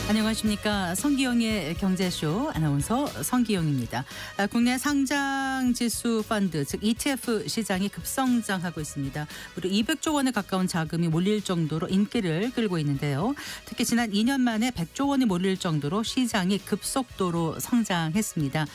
안녕하십니까. 성기영의 경제쇼 아나운서 성기영입니다. 국내 상장지수 펀드 즉 ETF 시장이 급성장하고 있습니다. 무려 200조 원에 가까운 자금이 몰릴 정도로 인기를 끌고 있는데요. 특히 지난 2년 만에 100조 원이 몰릴 정도로 시장이 급속도로 성장했습니다.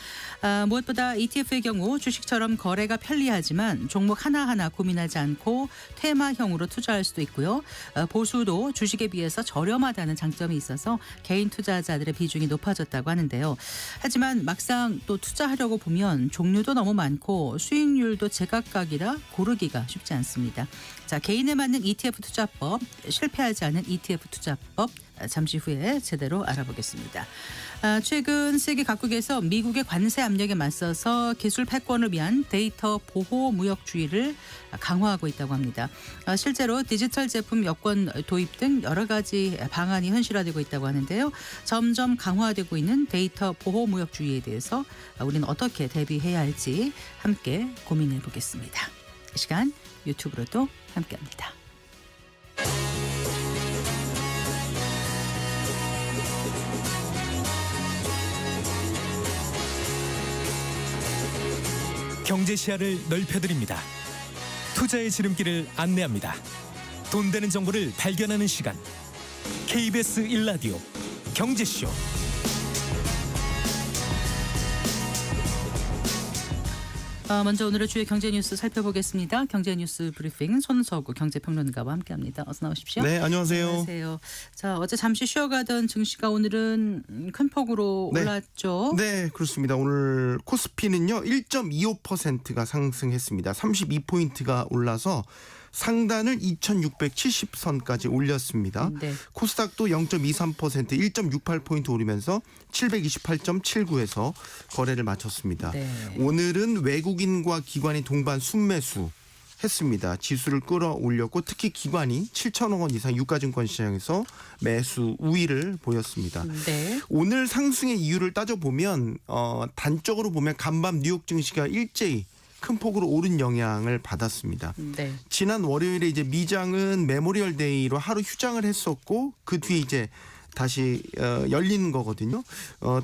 무엇보다 ETF의 경우 주식처럼 거래가 편리하지만 종목 하나하나 고민하지 않고 테마형으로 투자할 수도 있고요. 보수도 주식에 비해서 저렴하다는 장점이 있어서 개인 투자자들의 비중이 높아졌다고 하는데요. 하지만 막상 또 투자하려고 보면 종류도 너무 많고 수익률도 제각각이라 고르기가 쉽지 않습니다. 자, 개인에 맞는 ETF 투자법, 실패하지 않은 ETF 투자법 잠시 후에 제대로 알아보겠습니다. 최근 세계 각국에서 미국의 관세 압력에 맞서서 기술 패권을 위한 데이터 보호 무역주의를 강화하고 있다고 합니다. 실제로 디지털 제품 여권 도입 등 여러 가지 방안이 현실화되고 있다고 하는데요. 점점 강화되고 있는 데이터 보호 무역주의에 대해서 우리는 어떻게 대비해야 할지 함께 고민해 보겠습니다. 이 시간 유튜브로도 함께합니다. 경제 시야를 넓혀드립니다. 투자의 지름길을 안내합니다. 돈 되는 정보를 발견하는 시간. KBS 1라디오 경제쇼. 먼저 오늘의 주요 경제 뉴스 살펴보겠습니다. 경제 뉴스 브리핑 손서구 경제평론가와 함께합니다. 어서 나오십시오. 네, 안녕하세요. 안녕하세요. 자, 어제 잠시 쉬어가던 증시가 오늘은 큰 폭으로 네. 올랐죠. 네, 그렇습니다. 오늘 코스피는요 1.25%가 상승했습니다. 32포인트가 올라서 상단을 2670선까지 올렸습니다. 네. 코스닥도 0.23% 1.68포인트 오르면서 728.79에서 거래를 마쳤습니다. 네. 오늘은 외국인과 기관이 동반 순매수 했습니다. 지수를 끌어올렸고 특히 기관이 7천억 원 이상 유가증권 시장에서 매수 우위를 보였습니다. 네. 오늘 상승의 이유를 따져보면 단적으로 보면 간밤 뉴욕 증시가 일제히 큰 폭으로 오른 영향을 받았습니다. 네. 지난 월요일에 이제 미장은 메모리얼 데이로 하루 휴장을 했었고 그 뒤에 이제 다시 열리는 거거든요.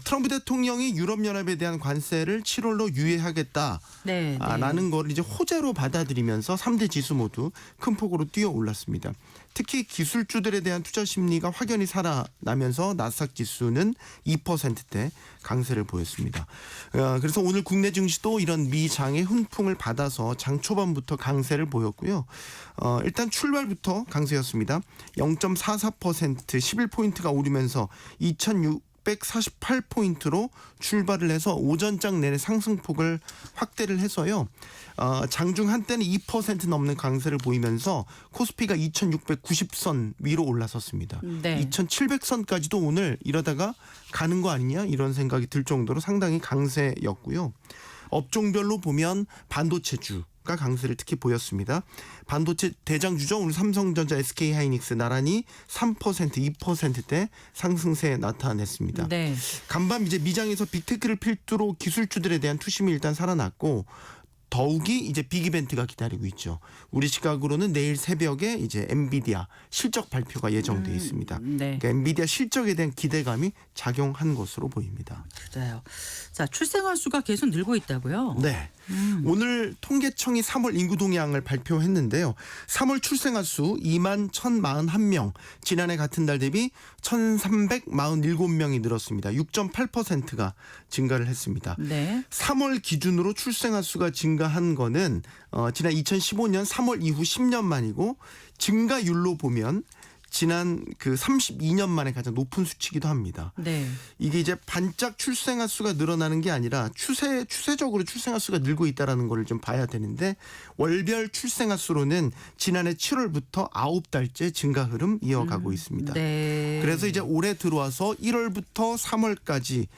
트럼프 대통령이 유럽연합에 대한 관세를 7월로 유예하겠다. 네. 라는 거를 이제 호재로 받아들이면서 3대 지수 모두 큰 폭으로 뛰어 올랐습니다. 특히 기술주들에 대한 투자 심리가 확연히 살아나면서 나스닥 지수는 2%대 강세를 보였습니다. 그래서 오늘 국내 증시도 이런 미장의 훈풍을 받아서 장 초반부터 강세를 보였고요. 일단 출발부터 강세였습니다. 0.44% 11포인트가 오르면서 2648포인트로 출발을 해서 오전장 내내 상승폭을 확대를 해서요. 장중 한때는 2% 넘는 강세를 보이면서 코스피가 2690선 위로 올라섰습니다. 네. 2700선까지도 오늘 이러다가 가는 거 아니냐 이런 생각이 들 정도로 상당히 강세였고요. 업종별로 보면 반도체주가 강세를 특히 보였습니다. 반도체 대장주죠. 오늘 삼성전자, SK하이닉스 나란히 3%, 2%대 상승세 나타냈습니다. 네. 간밤 이제 미장에서 빅테크를 필두로 기술주들에 대한 투심이 일단 살아났고 더욱이 이제 빅 이벤트가 기다리고 있죠. 우리 시각으로는 내일 새벽에 이제 엔비디아 실적 발표가 예정돼 있습니다. 네. 그러니까 엔비디아 실적에 대한 기대감이 작용한 것으로 보입니다. 맞아요. 자, 출생아 수가 계속 늘고 있다고요? 네. 오늘 통계청이 3월 인구 동향을 발표했는데요. 3월 출생아 수 2만 1,041명, 지난해 같은 달 대비 1,347명이 늘었습니다. 6.8%가 증가를 했습니다. 네. 3월 기준으로 출생아 수가 증가한 거는 지난 2015년 3월 이후 10년 만이고 증가율로 보면 지난 그 32년 만에 가장 높은 수치이기도 합니다. 네. 이게 이제 반짝 출생아 수가 늘어나는 게 아니라 추세적으로 출생아 수가 늘고 있다라는 거를 좀 봐야 되는데 월별 출생아 수로는 지난해 7월부터 9달째 증가 흐름 이어가고 있습니다. 네. 그래서 이제 올해 들어와서 1월부터 3월까지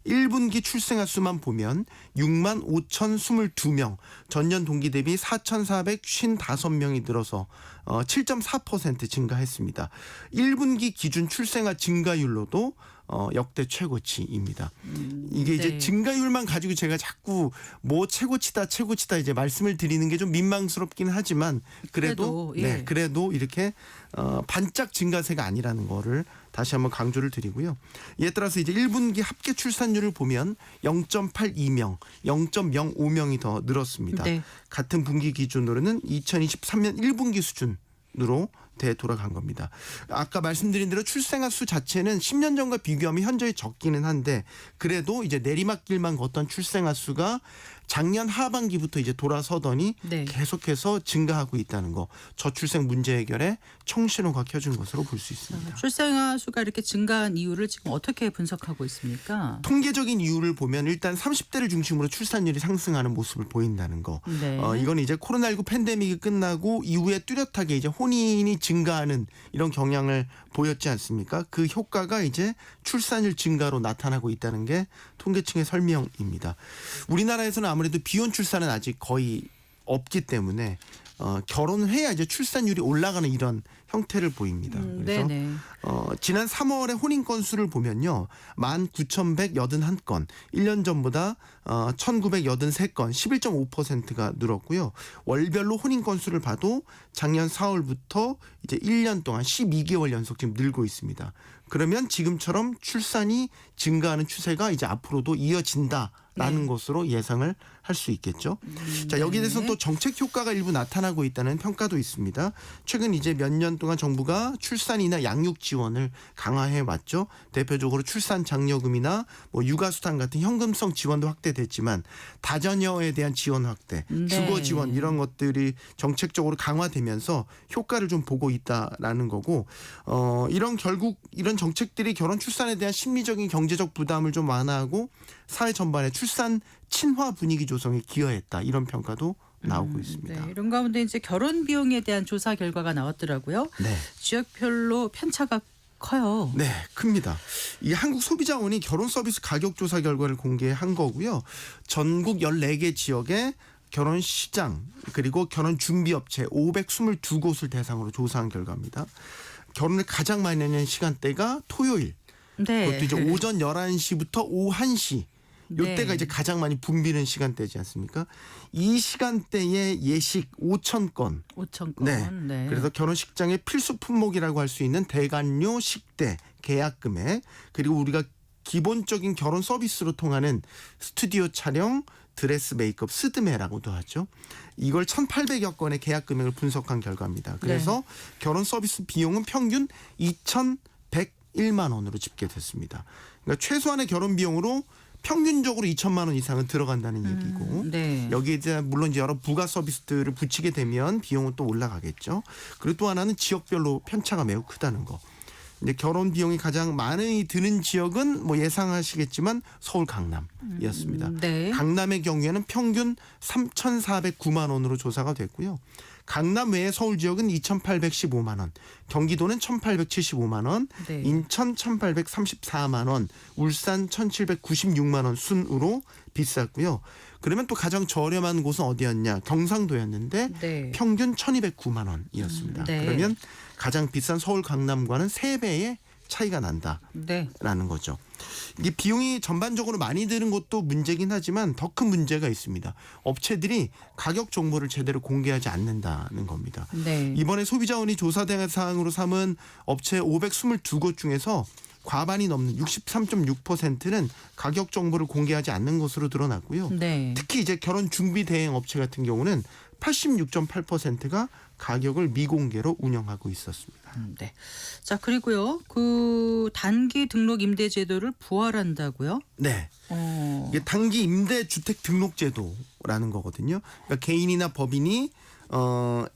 1분기 출생아 수만 보면 6만 5,022명, 전년 동기 대비 4,455명이 늘어서 7.4% 증가했습니다. 1분기 기준 출생아 증가율로도 역대 최고치입니다. 이게 이제 네. 증가율만 가지고 제가 자꾸 뭐 최고치다 이제 말씀을 드리는 게 좀 민망스럽긴 하지만 그래도 예. 그래도 이렇게 반짝 증가세가 아니라는 거를 다시 한번 강조를 드리고요. 이에 따라서 이제 1분기 합계 출산율을 보면 0.82명, 0.05명이 더 늘었습니다. 네. 같은 분기 기준으로는 2023년 1분기 수준으로 되돌아간 겁니다. 아까 말씀드린 대로 출생아 수 자체는 10년 전과 비교하면 현저히 적기는 한데 그래도 이제 내리막길만 걷던 출생아 수가 작년 하반기부터 이제 돌아서더니 네. 계속해서 증가하고 있다는 거. 저출생 문제 해결에 청신호가 켜준 것으로 볼 수 있습니다. 출생아 수가 이렇게 증가한 이유를 지금 어떻게 분석하고 있습니까? 통계적인 이유를 보면 일단 30대를 중심으로 출산율이 상승하는 모습을 보인다는 거. 네. 이건 이제 코로나19 팬데믹이 끝나고 이후에 뚜렷하게 이제 혼인이 증가하는 이런 경향을 보였지 않습니까? 그 효과가 이제 출산율 증가로 나타나고 있다는 게 통계청의 설명입니다. 우리나라에서는 아무래도 비혼 출산은 아직 거의 없기 때문에 결혼을 해야 이제 출산율이 올라가는 이런 형태를 보입니다. 그래서 네네. 지난 3월에 혼인 건수를 보면요. 19,181건, 1년 전보다 1,983건, 11.5%가 늘었고요. 월별로 혼인 건수를 봐도 작년 4월부터 이제 1년 동안 12개월 연속 지금 늘고 있습니다. 그러면 지금처럼 출산이 증가하는 추세가 이제 앞으로도 이어진다라는 것으로 예상을 할 수 있겠죠. 자, 여기에 대해서는 또 정책 효과가 일부 나타나고 있다는 평가도 있습니다. 최근 이제 몇 년 동안 정부가 출산이나 양육 지원을 강화해 왔죠. 대표적으로 출산 장려금이나 뭐 육아수당 같은 현금성 지원도 확대됐지만 다자녀에 대한 지원 확대, 주거 지원 이런 것들이 정책적으로 강화되면서 효과를 좀 보고 있다라는 거고 결국 이런 정책들이 결혼 출산에 대한 심리적인 경제적 부담을 좀 완화하고 사회 전반에 출산 친화 분위기 조성에 기여했다 이런 평가도 나오고 있습니다. 네, 이런 가운데 이제 결혼 비용에 대한 조사 결과가 나왔더라고요. 네. 지역별로 편차가 커요. 네, 큽니다. 이 한국소비자원이 결혼 서비스 가격 조사 결과를 공개한 거고요. 전국 14개 지역의 결혼 시장 그리고 결혼 준비 업체 522곳을 대상으로 조사한 결과입니다. 결혼을 가장 많이 하는 시간대가 토요일. 네. 그것도 이제 오전 11시부터 오후 1시. 이때가 네. 이제 가장 많이 붐비는 시간대지 않습니까? 이 시간대에 예식 5,000건. 5,000건. 네. 네. 그래서 결혼식장의 필수 품목이라고 할 수 있는 대관료, 식대, 계약 금액 그리고 우리가 기본적인 결혼 서비스로 통하는 스튜디오 촬영, 드레스 메이크업, 스드메라고도 하죠. 이걸 1,800여 건의 계약 금액을 분석한 결과입니다. 그래서 결혼 서비스 비용은 평균 2,101만 원으로 집계됐습니다. 그러니까 최소한의 결혼 비용으로 평균적으로 2천만 원 이상은 들어간다는 얘기고 네. 여기에 이제 물론 이제 여러 부가 서비스들을 붙이게 되면 비용은 또 올라가겠죠. 그리고 또 하나는 지역별로 편차가 매우 크다는 거. 이제 결혼 비용이 가장 많이 드는 지역은 뭐 예상하시겠지만 서울 강남이었습니다. 네. 강남의 경우에는 평균 3,409만 원으로 조사가 됐고요. 강남 외의 서울 지역은 2,815만 원, 경기도는 1,875만 원, 네. 인천 1,834만 원, 울산 1,796만 원 순으로 비쌌고요. 그러면 또 가장 저렴한 곳은 어디였냐? 경상도였는데 네. 평균 1,209만 원이었습니다. 네. 그러면 가장 비싼 서울 강남과는 3배의 차이가 난다라는 네. 거죠. 이게 비용이 전반적으로 많이 드는 것도 문제긴 하지만 더 큰 문제가 있습니다. 업체들이 가격 정보를 제대로 공개하지 않는다는 겁니다. 네. 이번에 소비자원이 조사 대상으로 삼은 업체 522곳 중에서 과반이 넘는 63.6%는 가격 정보를 공개하지 않는 것으로 드러났고요. 네. 특히 이제 결혼 준비 대행 업체 같은 경우는 86.8%가 가격을 미공개로 운영하고 있었습니다. 네. 자, 그리고요. 그 단기 등록 임대 제도를 부활한다고요? 네. 이게 단기 임대 주택 등록 제도라는 거거든요. 그러니까 개인이나 법인이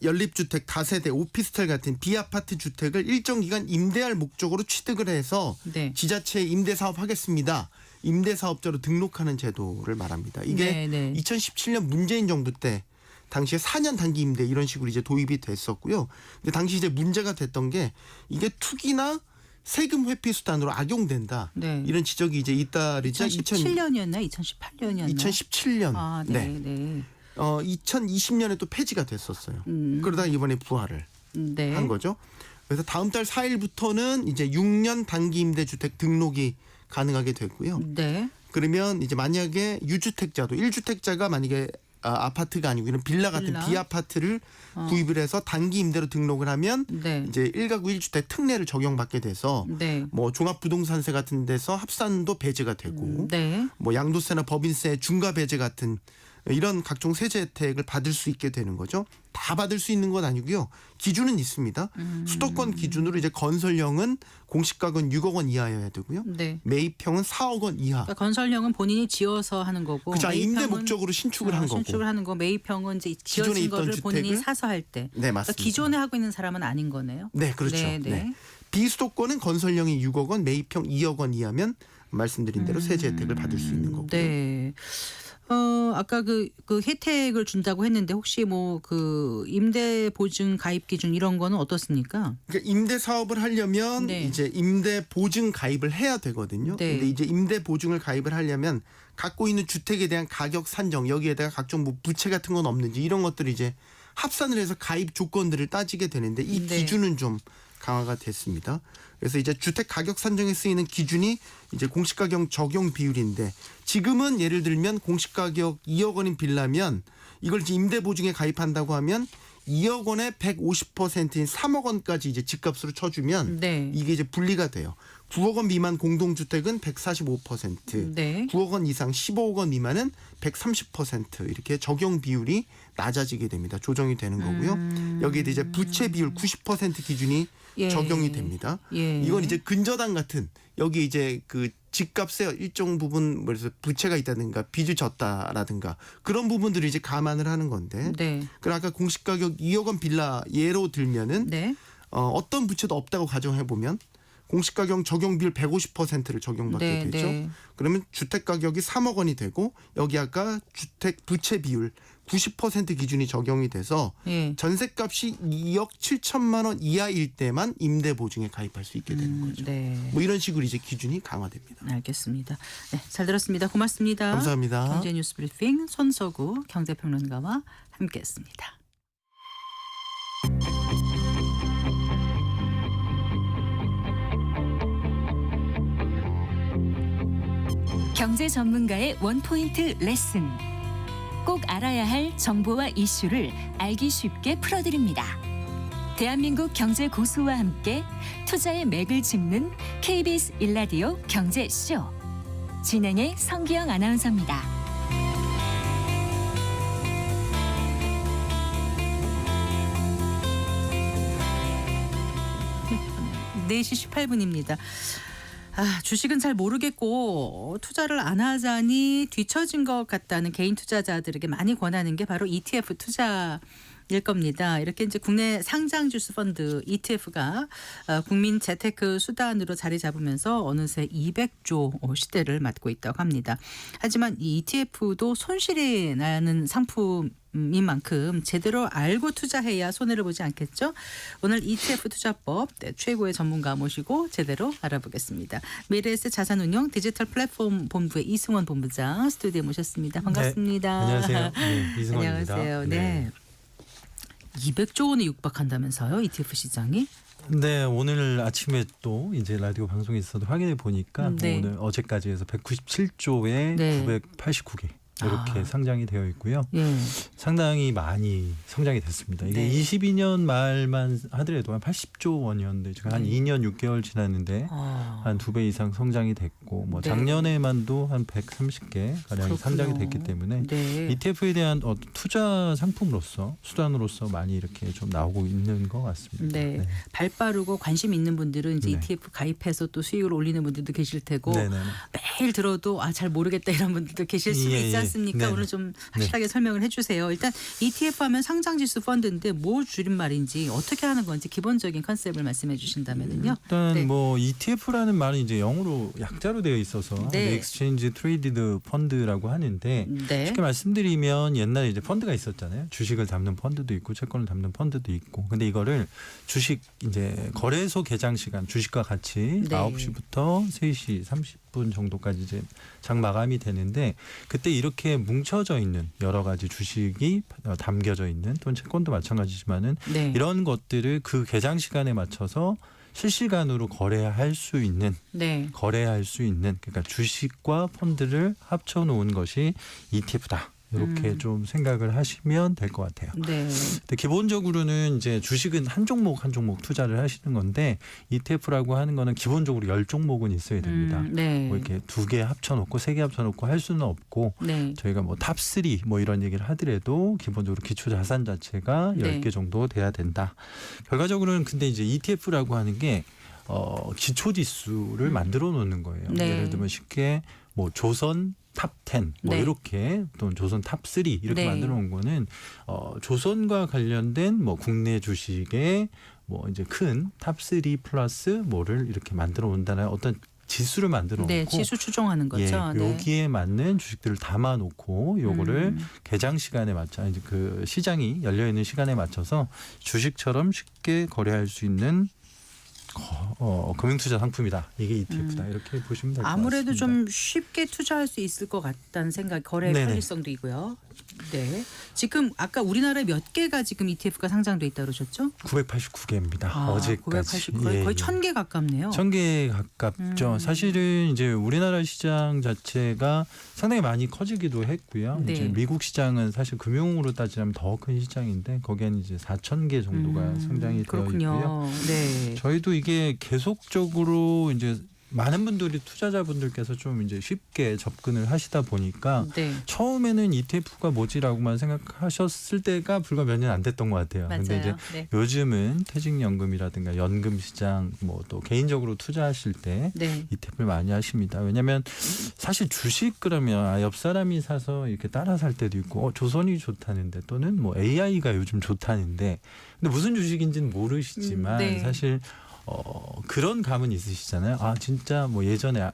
연립주택, 다세대, 오피스텔 같은 비아파트 주택을 일정 기간 임대할 목적으로 취득을 해서 네. 지자체에 임대사업 하겠습니다. 임대사업자로 등록하는 제도를 말합니다. 이게 네, 네. 2017년 문재인 정부 때 당시에 4년 단기 임대 이런 식으로 이제 도입이 됐었고요. 근데 당시 이제 문제가 됐던 게 이게 투기나 세금 회피 수단으로 악용된다. 네. 이런 지적이 이제 잇따르자 2017년이었나 2018년이었나? 2017년. 아, 네, 네. 2020년에 또 폐지가 됐었어요. 그러다 이번에 부활을 네. 한 거죠. 그래서 다음 달 4일부터는 이제 6년 단기 임대 주택 등록이 가능하게 됐고요. 네. 그러면 이제 만약에 유주택자도 1주택자가 만약에 아파트가 아니고 이런 빌라 같은 빌라? 비아파트를 구입을 해서 단기 임대로 등록을 하면 네. 이제 1가구 1주택 특례를 적용받게 돼서 네. 뭐 종합부동산세 같은 데서 합산도 배제가 되고 네. 뭐 양도세나 법인세 중과 배제 같은 이런 각종 세제 혜택을 받을 수 있게 되는 거죠. 다 받을 수 있는 건 아니고요. 기준은 있습니다. 수도권 기준으로 이제 건설형은 공시가격은 6억 원 이하여야 되고요. 네. 매입형은 4억 원 이하. 그러니까 건설형은 본인이 지어서 하는 거고, 그죠. 임대 매입형은- 목적으로 신축을 한 거고. 신축을 하는 거, 매입형은 이제 기존에 지어진 있던 거를 본인이 주택을? 사서 할 때. 네, 그러니까 맞습니다. 기존에 하고 있는 사람은 아닌 거네요. 네, 그렇죠. 네, 네. 네. 비수도권은 건설형이 6억 원, 매입형 2억 원 이하면 말씀드린 대로 세제 혜택을 받을 수 있는 거고요. 네. 아까 그 혜택을 준다고 했는데 혹시 뭐 그 임대 보증 가입 기준 이런 거는 어떻습니까? 그러니까 임대 사업을 하려면 네. 이제 임대 보증 가입을 해야 되거든요. 네. 근데 이제 임대 보증을 가입을 하려면 갖고 있는 주택에 대한 가격 산정 여기에다가 각종 뭐 부채 같은 건 없는지 이런 것들을 이제 합산을 해서 가입 조건들을 따지게 되는데 이 네. 기준은 좀 강화가 됐습니다. 그래서 이제 주택 가격 산정에 쓰이는 기준이 이제 공시가격 적용 비율인데 지금은 예를 들면 공시가격 2억 원인 빌라면 이걸 이제 임대 보증에 가입한다고 하면 2억 원의 150%인 3억 원까지 이제 집값으로 쳐주면 네. 이게 이제 분리가 돼요. 9억 원 미만 공동주택은 145%, 네. 9억 원 이상 15억 원 미만은 130% 이렇게 적용 비율이 낮아지게 됩니다. 조정이 되는 거고요. 여기에 이제 부채 비율 90% 기준이 예. 적용이 됩니다. 예. 이건 이제 근저당 같은 여기 이제 그 집값에 일정 부분 그래서 부채가 있다든가 빚을 졌다라든가 그런 부분들을 이제 감안을 하는 건데. 네. 그럼 아까 공시가격 2억 원 빌라 예로 들면은 네. 어떤 부채도 없다고 가정해 보면 공시가격 적용 비율 150%를 적용받게 네, 되죠. 네. 그러면 주택 가격이 3억 원이 되고 여기 아까 주택 부채 비율 90% 기준이 적용이 돼서 예. 전세값이 2억 7천만 원 이하일 때만 임대 보증에 가입할 수 있게 되는 거죠. 네. 뭐 이런 식으로 이제 기준이 강화됩니다. 알겠습니다. 네, 잘 들었습니다. 고맙습니다. 감사합니다. 경제 뉴스 브리핑 손서구 경제평론가와 함께했습니다. 경제 전문가의 원포인트 레슨. 꼭 알아야 할 정보와 이슈를 알기 쉽게 풀어드립니다. 대한민국 경제 고수와 함께 투자의 맥을 짚는 KBS 일라디오 경제쇼. 진행의 성기영 아나운서입니다. 4시 18분입니다. 주식은 잘 모르겠고 투자를 안 하자니 뒤처진 것 같다는 개인 투자자들에게 많이 권하는 게 바로 ETF 투자일 겁니다. 이렇게 이제 국내 상장 주스 펀드 ETF가 국민 재테크 수단으로 자리 잡으면서 어느새 200조 시대를 맞고 있다고 합니다. 하지만 이 ETF도 손실이 나는 상품 인 만큼 제대로 알고 투자해야 손해를 보지 않겠죠. 오늘 ETF 투자법 최고의 전문가 모시고 제대로 알아보겠습니다. 미래에셋 자산운용 디지털 플랫폼 본부의 이승원 본부장 스튜디오에 모셨습니다. 반갑습니다. 네, 안녕하세요. 네, 이승원입니다. 안녕하세요. 네. 200조 원에 육박한다면서요, ETF 시장이? 네, 오늘 아침에 또 이제 라디오 방송에 있어도 확인해 보니까 네. 오늘 어제까지 해서 197조에 네. 989개 이렇게 상장이 되어 있고요. 예. 상당히 많이 성장이 됐습니다. 이게 네. 22년 말만 하더라도 한 80조 원이었는데 지금 한 네. 2년 6개월 지났는데 한 2배 이상 성장이 됐고 뭐 네. 작년에만도 한 130개 가량이 상장이 됐기 때문에 네. ETF에 대한 투자 상품으로서 수단으로서 많이 이렇게 좀 나오고 있는 것 같습니다. 네. 발 빠르고 관심 있는 분들은 이제 네. ETF 가입해서 또 수익을 올리는 분들도 계실 테고 네네. 매일 들어도 잘 모르겠다 이런 분들도 계실 수도 예, 있지 예. 않습니까? 네네. 오늘 좀 확실하게 설명을 해주세요. 일단 ETF 하면 상장지수 펀드인데 뭐 줄임말인지 어떻게 하는 건지 기본적인 컨셉을 말씀해 주신다면요. 일단 네. 뭐 ETF라는 말은 이제 영어로 약자로 되어 있어서 네. Exchange Traded Fund라고 하는데 네. 쉽게 말씀드리면 옛날에 이제 펀드가 있었잖아요. 주식을 담는 펀드도 있고 채권을 담는 펀드도 있고. 근데 이거를 주식 이제 거래소 개장 시간 주식과 같이 네. 9시부터 3시 30분 정도까지 이제 장 마감이 되는데 그때 이렇게 뭉쳐져 있는 여러 가지 주식이 담겨져 있는 또는 채권도 마찬가지지만은 네. 이런 것들을 그 개장 시간에 맞춰서 실시간으로 거래할 수 있는 그러니까 주식과 펀드를 합쳐 놓은 것이 ETF다. 이렇게 좀 생각을 하시면 될 것 같아요. 네. 근데 기본적으로는 이제 주식은 한 종목 한 종목 투자를 하시는 건데 ETF라고 하는 거는 기본적으로 10종목은 있어야 됩니다. 네. 뭐 이렇게 2개 합쳐놓고 3개 합쳐놓고 할 수는 없고 네. 저희가 뭐 탑3 뭐 이런 얘기를 하더라도 기본적으로 기초 자산 자체가 네. 10개 정도 돼야 된다. 결과적으로는 근데 이제 ETF라고 하는 게 기초 지수를 만들어 놓는 거예요. 네. 예를 들면 쉽게 뭐 조선 탑 10, 뭐 네. 이렇게 또는 조선 탑 3 이렇게 네. 만들어 놓은 거는 조선과 관련된 뭐 국내 주식의 뭐 이제 큰 탑 3 플러스 뭐를 이렇게 만들어 온다는 어떤 지수를 만들어 놓고 네, 지수 추종하는 거죠. 예, 네. 여기에 맞는 주식들을 담아 놓고 요거를 개장 시간에 맞춰 이제 그 시장이 열려 있는 시간에 맞춰서 주식처럼 쉽게 거래할 수 있는 금융투자 상품이다. 이게 ETF다. 이렇게 보시면 될 것 같습니다. 아무래도 좀 쉽게 투자할 수 있을 것 같다는 생각, 거래 네네. 편리성도 있고요. 네. 지금 아까 우리나라에 몇 개가 지금 ETF가 상장돼 있다고 그러셨죠? 989개입니다. 어제까지 989, 거의 1000개 가깝네요. 1000개 가깝죠. 사실은 이제 우리나라 시장 자체가 상당히 많이 커지기도 했고요. 네. 이제 미국 시장은 사실 금융으로 따지면 더 큰 시장인데 거기에는 이제 4000개 정도가 상장이 되어 있고요. 그렇군요. 네. 저희도 이게 계속적으로 이제 많은 분들이 투자자분들께서 좀 이제 쉽게 접근을 하시다 보니까 네. 처음에는 ETF가 뭐지라고만 생각하셨을 때가 불과 몇 년 안 됐던 것 같아요. 맞아요. 근데 이제 네. 요즘은 퇴직연금이라든가 연금 시장 뭐 또 개인적으로 투자하실 때 네. ETF를 많이 하십니다. 왜냐하면 사실 주식 그러면 옆 사람이 사서 이렇게 따라 살 때도 있고 조선이 좋다는데 또는 뭐 AI가 요즘 좋다는데 근데 무슨 주식인지는 모르시지만 네. 사실 그런 감은 있으시잖아요. 아 진짜 뭐 예전에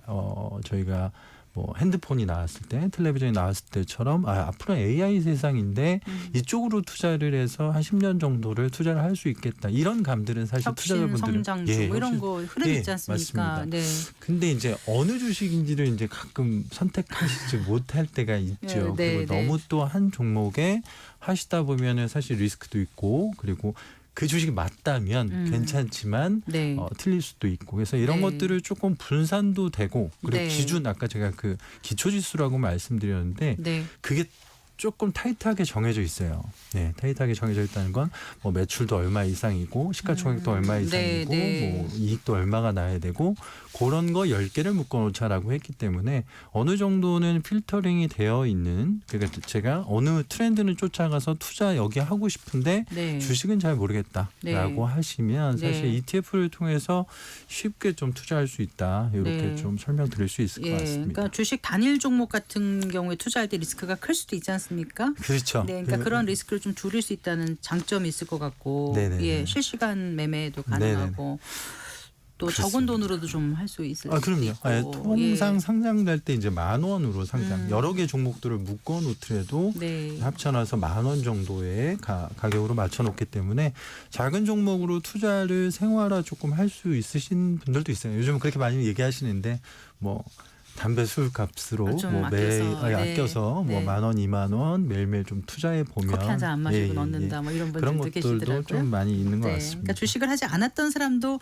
저희가 뭐 핸드폰이 나왔을 때 텔레비전이 나왔을 때처럼 앞으로 AI 세상인데 이쪽으로 투자를 해서 한 10년 정도를 투자를 할 수 있겠다. 이런 감들은 사실 혁신, 투자자분들은 성장주 뭐 이런 거 흐름 있지 않습니까? 맞습니다. 네. 근데 이제 어느 주식인지를 이제 가끔 선택하시지 못할 때가 있죠. 네, 그리고 네. 너무 또 한 종목에 하시다 보면은 사실 리스크도 있고 그리고 그 주식이 맞다면 괜찮지만 네. 틀릴 수도 있고 그래서 이런 네. 것들을 조금 분산도 되고 그리고 네. 기준 아까 제가 그 기초지수라고 말씀드렸는데 네. 그게 조금 타이트하게 정해져 있어요. 네, 타이트하게 정해져 있다는 건 뭐 매출도 얼마 이상이고 시가총액도 얼마 이상이고 네. 뭐 이익도 얼마가 나야 되고 그런 거 10개를 묶어 놓자라고 했기 때문에 어느 정도는 필터링이 되어 있는 그러니까 제가 어느 트렌드는 쫓아가서 투자 여기 하고 싶은데 네. 주식은 잘 모르겠다라고 네. 하시면 사실 네. ETF를 통해서 쉽게 좀 투자할 수 있다. 이렇게 네. 좀 설명드릴 수 있을 것 같습니다. 그러니까 주식 단일 종목 같은 경우에 투자할 때 리스크가 클 수도 있지 않습니까? 그렇죠. 네, 그러니까 그런 리스크를 좀 줄일 수 있다는 장점이 있을 것 같고, 네네네. 예, 실시간 매매도 가능하고, 또 그렇습니다. 적은 돈으로도 좀 할 수 있을 수도 그럼요. 있고, 예, 통상 예. 상장될 때 이제 10,000원으로 상장. 여러 개 종목들을 묶어 놓더라도 네, 합쳐놔서 10,000원 정도의 가격으로 맞춰 놓기 때문에 작은 종목으로 투자를 생활화 조금 할 수 있으신 분들도 있어요. 요즘 그렇게 많이 얘기하시는데 뭐 담배 술 값으로 좀 뭐 매일 아껴서, 네. 아껴서 뭐 네. 10,000원, 20,000원 매일매일 좀 투자해 보면 커피 한 잔 안 마시고 넣는다, 뭐 이런 그런 분들도 것들도 계시더라고요. 좀 많이 있는 것 네, 같습니다. 그러니까 주식을 하지 않았던 사람도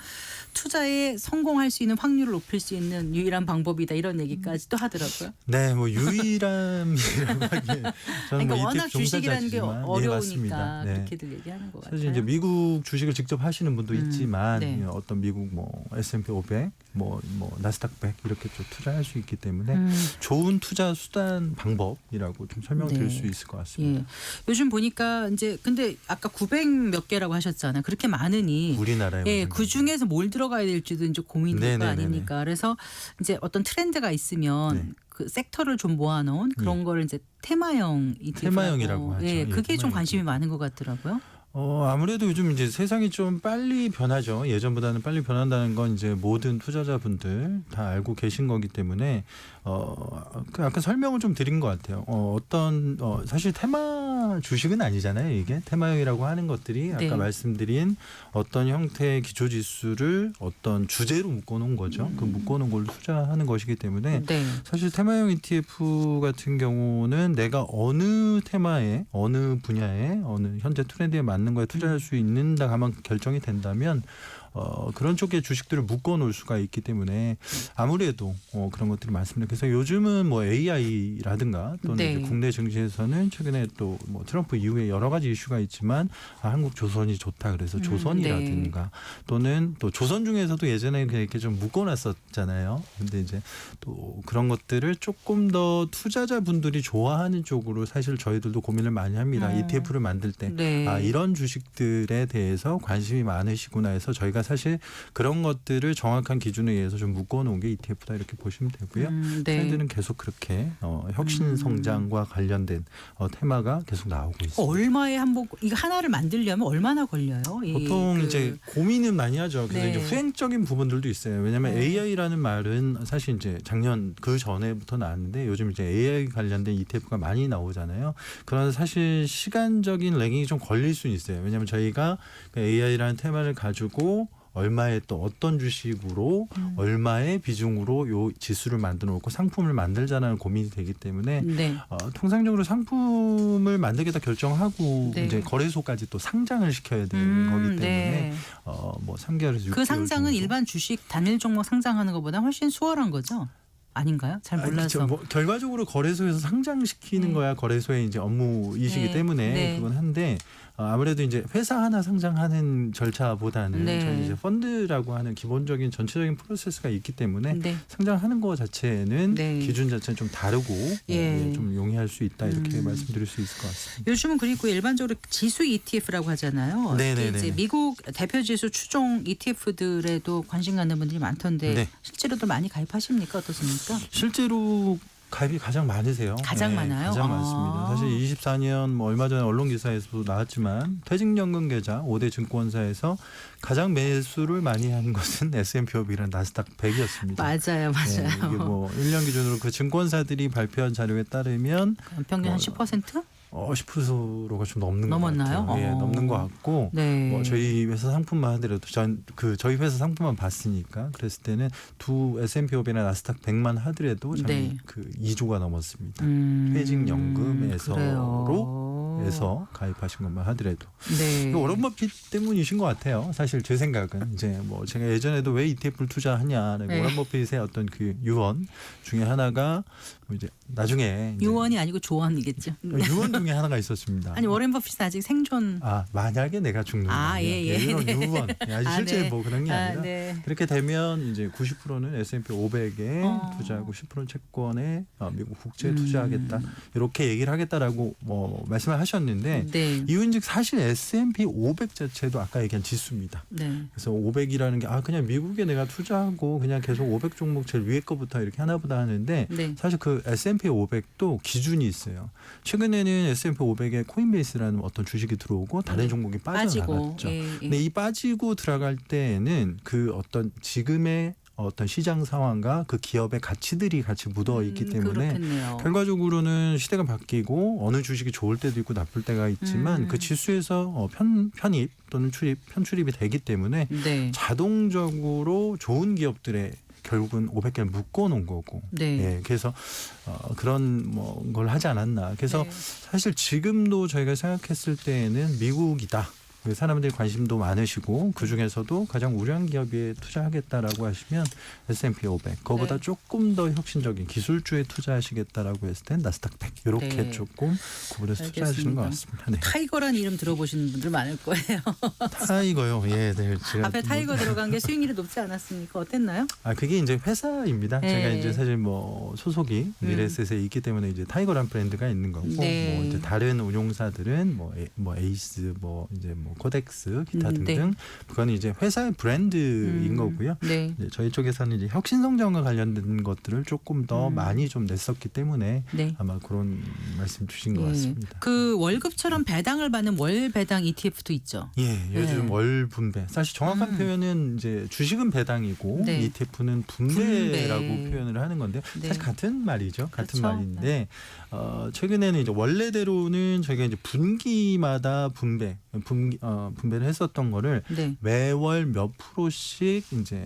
투자에 성공할 수 있는 확률을 높일 수 있는 유일한 방법이다 이런 얘기까지도 하더라고요. 네, 뭐 유일함이라고 하기에 저는 그러니까 뭐 워낙 ETF 주식이라는 게 종사자지만 어려우니까 맞습니다. 네. 그렇게들 얘기하는 것 같아요. 사실 이제 미국 주식을 직접 하시는 분도 있지만 네. 어떤 미국 뭐 S&P 500, 뭐 나스닥 100 이렇게 좀 투자할 수 있기 때문에 좋은 투자 수단 방법이라고 좀 설명드릴 네. 수 있을 것 같습니다. 예. 요즘 보니까 이제 근데 아까 900 몇 개라고 하셨잖아요. 그렇게 많으니 우리나라에 예, 그 중에서 뭘 들어가야 될지도 이제 고민될 거 네네네네. 아닙니까? 그래서 이제 어떤 트렌드가 있으면 네. 그 섹터를 좀 모아놓은 그런 거를 이제 테마형 ETF라고. 테마형이라고 하죠. 예, 예, 그게 좀 테마형 관심이 ETF. 많은 것 같더라고요. 아무래도 요즘 이제 세상이 좀 빨리 변하죠. 예전보다는 빨리 변한다는 건 이제 모든 투자자분들 다 알고 계신 거기 때문에 그 아까 설명을 좀 드린 것 같아요. 어떤 사실 테마 주식은 아니잖아요. 이게 테마형이라고 하는 것들이 아까 네. 말씀드린 어떤 형태의 기초 지수를 어떤 주제로 묶어놓은 거죠. 그 묶어놓은 걸 투자하는 것이기 때문에 네. 사실 테마형 ETF 같은 경우는 내가 어느 테마에 어느 분야에 어느 현재 트렌드에 맞는 거에 투자할 수 있는다 하면 결정이 된다면 그런 쪽의 주식들을 묶어 놓을 수가 있기 때문에 아무래도 그런 것들이 많습니다. 그래서 요즘은 뭐 AI라든가 또는 네. 이제 국내 증시에서는 최근에 또 뭐 트럼프 이후에 여러 가지 이슈가 있지만 한국 조선이 좋다 그래서 조선이라든가 또는 또 조선 중에서도 예전에 이렇게 좀 묶어놨었잖아요. 근데 이제 또 그런 것들을 조금 더 투자자분들이 좋아하는 쪽으로 사실 저희들도 고민을 많이 합니다. ETF를 만들 때 네. 이런 주식들에 대해서 관심이 많으시구나 해서 저희가 사실 그런 것들을 정확한 기준에 의해서 좀 묶어놓은 게 ETF다 이렇게 보시면 되고요. 네. 저희들은 계속 그렇게 혁신 성장과 관련된 테마가 계속 나오고 있습니다. 얼마에 한번 이거 하나를 만들려면 얼마나 걸려요? 보통 이제 고민은 많이 하죠. 그래서 네. 이제 후행적인 부분들도 있어요. 왜냐하면 네. AI라는 말은 사실 이제 작년 그 전에부터 나왔는데 요즘 이제 AI 관련된 ETF가 많이 나오잖아요. 그런 사실 시간적인 렉이 좀 걸릴 수는 있어요. 왜냐하면 저희가 AI라는 테마를 가지고 얼마의 또 어떤 주식으로 얼마의 비중으로 요 지수를 만들어 놓고 상품을 만들자라는 고민이 되기 때문에 네. 통상적으로 상품을 만들겠다 결정하고 네. 이제 거래소까지 또 상장을 시켜야 되는 거기 때문에 네. 뭐 3개월에서 6개월 그 상장은 정도. 일반 주식 단일 종목 상장하는 것보다 훨씬 수월한 거죠? 아닌가요? 잘 몰라서. 그렇죠. 뭐 결과적으로 거래소에서 상장시키는 네. 거야 거래소의 이제 업무이시기 네. 때문에 네. 그건 한데 아무래도 이제 회사 하나 상장하는 절차보다는 네. 저희 이제 펀드라고 하는 기본적인 전체적인 프로세스가 있기 때문에 네. 상장하는 거 자체는 네. 기준 자체는 좀 다르고 예. 좀 용이할 수 있다 이렇게 말씀드릴 수 있을 것 같습니다. 요즘은 그리고 일반적으로 지수 ETF라고 하잖아요. 네네네. 특히 이제 미국 대표 지수 추종 ETF들에도 관심 갖는 분들이 많던데 네. 실제로도 많이 가입하십니까? 어떻습니까? 실제로 가입이 가장 많으세요. 가장 많아요? 가장 아. 많습니다. 사실 24년 뭐 얼마 전에 언론 기사에서도 나왔지만 퇴직연금 계좌 5대 증권사에서 가장 매수를 많이 한 것은 S&P 500이랑 나스닥 100이었습니다. 맞아요, 맞아요. 이게 뭐 1년 기준으로 그 증권사들이 발표한 자료에 따르면 평균 한 뭐 10%? 10%가 좀 넘는 넘었나요? 것 같아요. 예, 넘는 것 같고 네. 뭐 저희 회사 상품만 하더라도 저희 회사 상품만 봤으니까 그랬을 때는 두 S&P 500이나 나스닥 100만 하더라도 저희 네. 그 2조가 넘었습니다. 그래요. 퇴직연금에서 가입하신 것만 하더라도 네. 워런 버핏 때문이신 것 같아요. 사실 제 생각은 이제 뭐 제가 예전에도 왜 ETF를 투자하냐 네. 워런 버핏의 어떤 그 유언 중에 하나가 뭐 이제 나중에 이제 유언이 아니고 조언이겠죠. 유언 중에 하나가 있었습니다. 아니 워렌 버핏은 아직 생존. 만약에 내가 죽는다면 이런 유언 아주 실제 네. 뭐 그런 게 아니라 네. 그렇게 되면 이제 90%는 S&P 500에 투자하고 10%는 채권에 미국 국채에 투자하겠다 이렇게 얘기를 하겠다라고 뭐 말씀을 하셨는데 네. 이유인즉 사실 S&P 500 자체도 아까 얘기한 지수입니다. 네. 그래서 500이라는 게 그냥 미국에 내가 투자하고 그냥 계속 500 종목 제일 위에 거부터 이렇게 하나보다 하는데 네. 사실 그 S&P 500도 기준이 있어요. 최근에는 S&P 500에 코인베이스라는 어떤 주식이 들어오고 다른 종목이 빠져나갔죠. 예, 예. 근데 이 빠지고 들어갈 때에는 그 어떤 지금의 어떤 시장 상황과 그 기업의 가치들이 같이 묻어 있기 때문에 그렇겠네요. 결과적으로는 시대가 바뀌고 어느 주식이 좋을 때도 있고 나쁠 때가 있지만 그 지수에서 편입 또는 편출입이 되기 때문에 네. 자동적으로 좋은 기업들의 결국은 500개를 묶어놓은 거고, 네. 예, 그래서 그런 걸 하지 않았나. 그래서 네. 사실 지금도 저희가 생각했을 때에는 미국이다. 사람들이 관심도 많으시고 그 중에서도 가장 우려한 기업에 투자하겠다라고 하시면 S&P 500 그거보다 네. 조금 더 혁신적인 기술주에 투자하시겠다라고 했을 땐 나스닥 100 이렇게 네. 조금 구분해서 투자하시는 것 같습니다. 네. 타이거란 이름 들어보시는 분들 많을 거예요. 타이거요. 예, 네. 제가 앞에 타이거 들어간 게 수익률이 높지 않았습니까? 어땠나요? 그게 이제 회사입니다. 네. 제가 이제 사실 뭐 소속이 미래에셋에 있기 때문에 이제 타이거란 브랜드가 있는 거고, 네. 뭐 이제 다른 운용사들은 뭐 에이스, 뭐 이제 뭐 코덱스, 기타 네. 등등. 그건 이제 회사의 브랜드인 거고요. 네. 이제 저희 쪽에서는 이제 혁신 성장과 관련된 것들을 조금 더 많이 좀 냈었기 때문에 네. 아마 그런 말씀 주신 것 예. 같습니다. 그 월급처럼 배당을 받는 월 배당 ETF도 있죠. 예, 요즘 네. 월 분배. 사실 정확한 표현은 이제 주식은 배당이고 네. ETF는 분배라고 분배. 표현을 하는 건데 네. 사실 같은 말이죠. 같은 그렇죠. 말인데 최근에는 이제 원래대로는 저희가 이제 분기마다 분배를 했었던 거를 네. 매월 몇 프로씩 이제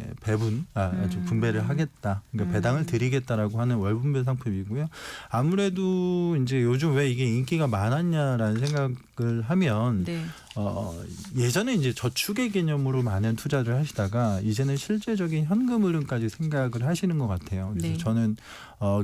분배를 하겠다. 그러니까 배당을 드리겠다라고 하는 월분배 상품이고요. 아무래도 이제 요즘 왜 이게 인기가 많았냐라는 생각을 생각을 하면 네. 예전에 이제 저축의 개념으로 많은 투자를 하시다가 이제는 실제적인 현금 흐름까지 생각을 하시는 것 같아요. 그래서 네. 저는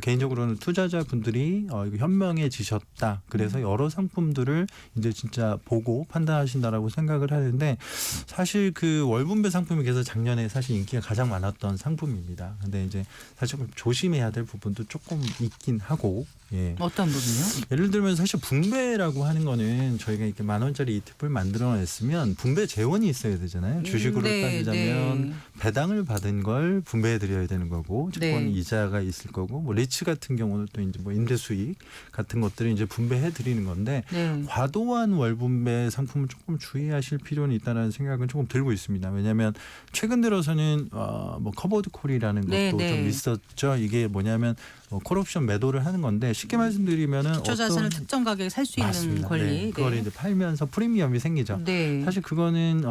개인적으로는 투자자분들이 이거 현명해지셨다. 그래서 여러 상품들을 이제 진짜 보고 판단하신다라고 생각을 하는데 사실 그 월분배 상품이 그래서 작년에 사실 인기가 가장 많았던 상품입니다. 근데 이제 사실 좀 조심해야 될 부분도 조금 있긴 하고 예. 어떤 부분이요? 예를 들면 사실 분배라고 하는 거는 저희가 이렇게 10,000원짜리 ETF를 만들어냈으면 분배 재원이 있어야 되잖아요. 주식으로 네, 따지자면 네. 배당을 받은 걸 분배해드려야 되는 거고 채권 네. 이자가 있을 거고 뭐 리츠 같은 경우는 또 이제 뭐 임대 수익 같은 것들을 이제 분배해드리는 건데 네. 과도한 월분배 상품을 조금 주의하실 필요는 있다는 생각은 조금 들고 있습니다. 왜냐하면 최근 들어서는 뭐 커버드 콜이라는 것도 네, 네. 좀 있었죠. 이게 뭐냐면 콜옵션 매도를 하는 건데 쉽게 말씀드리면은 기초 자산을 특정 가격에 살 수 있는 맞습니다. 권리. 네. 그걸 이제 팔면서 프리미엄이 생기죠. 네. 사실 그거는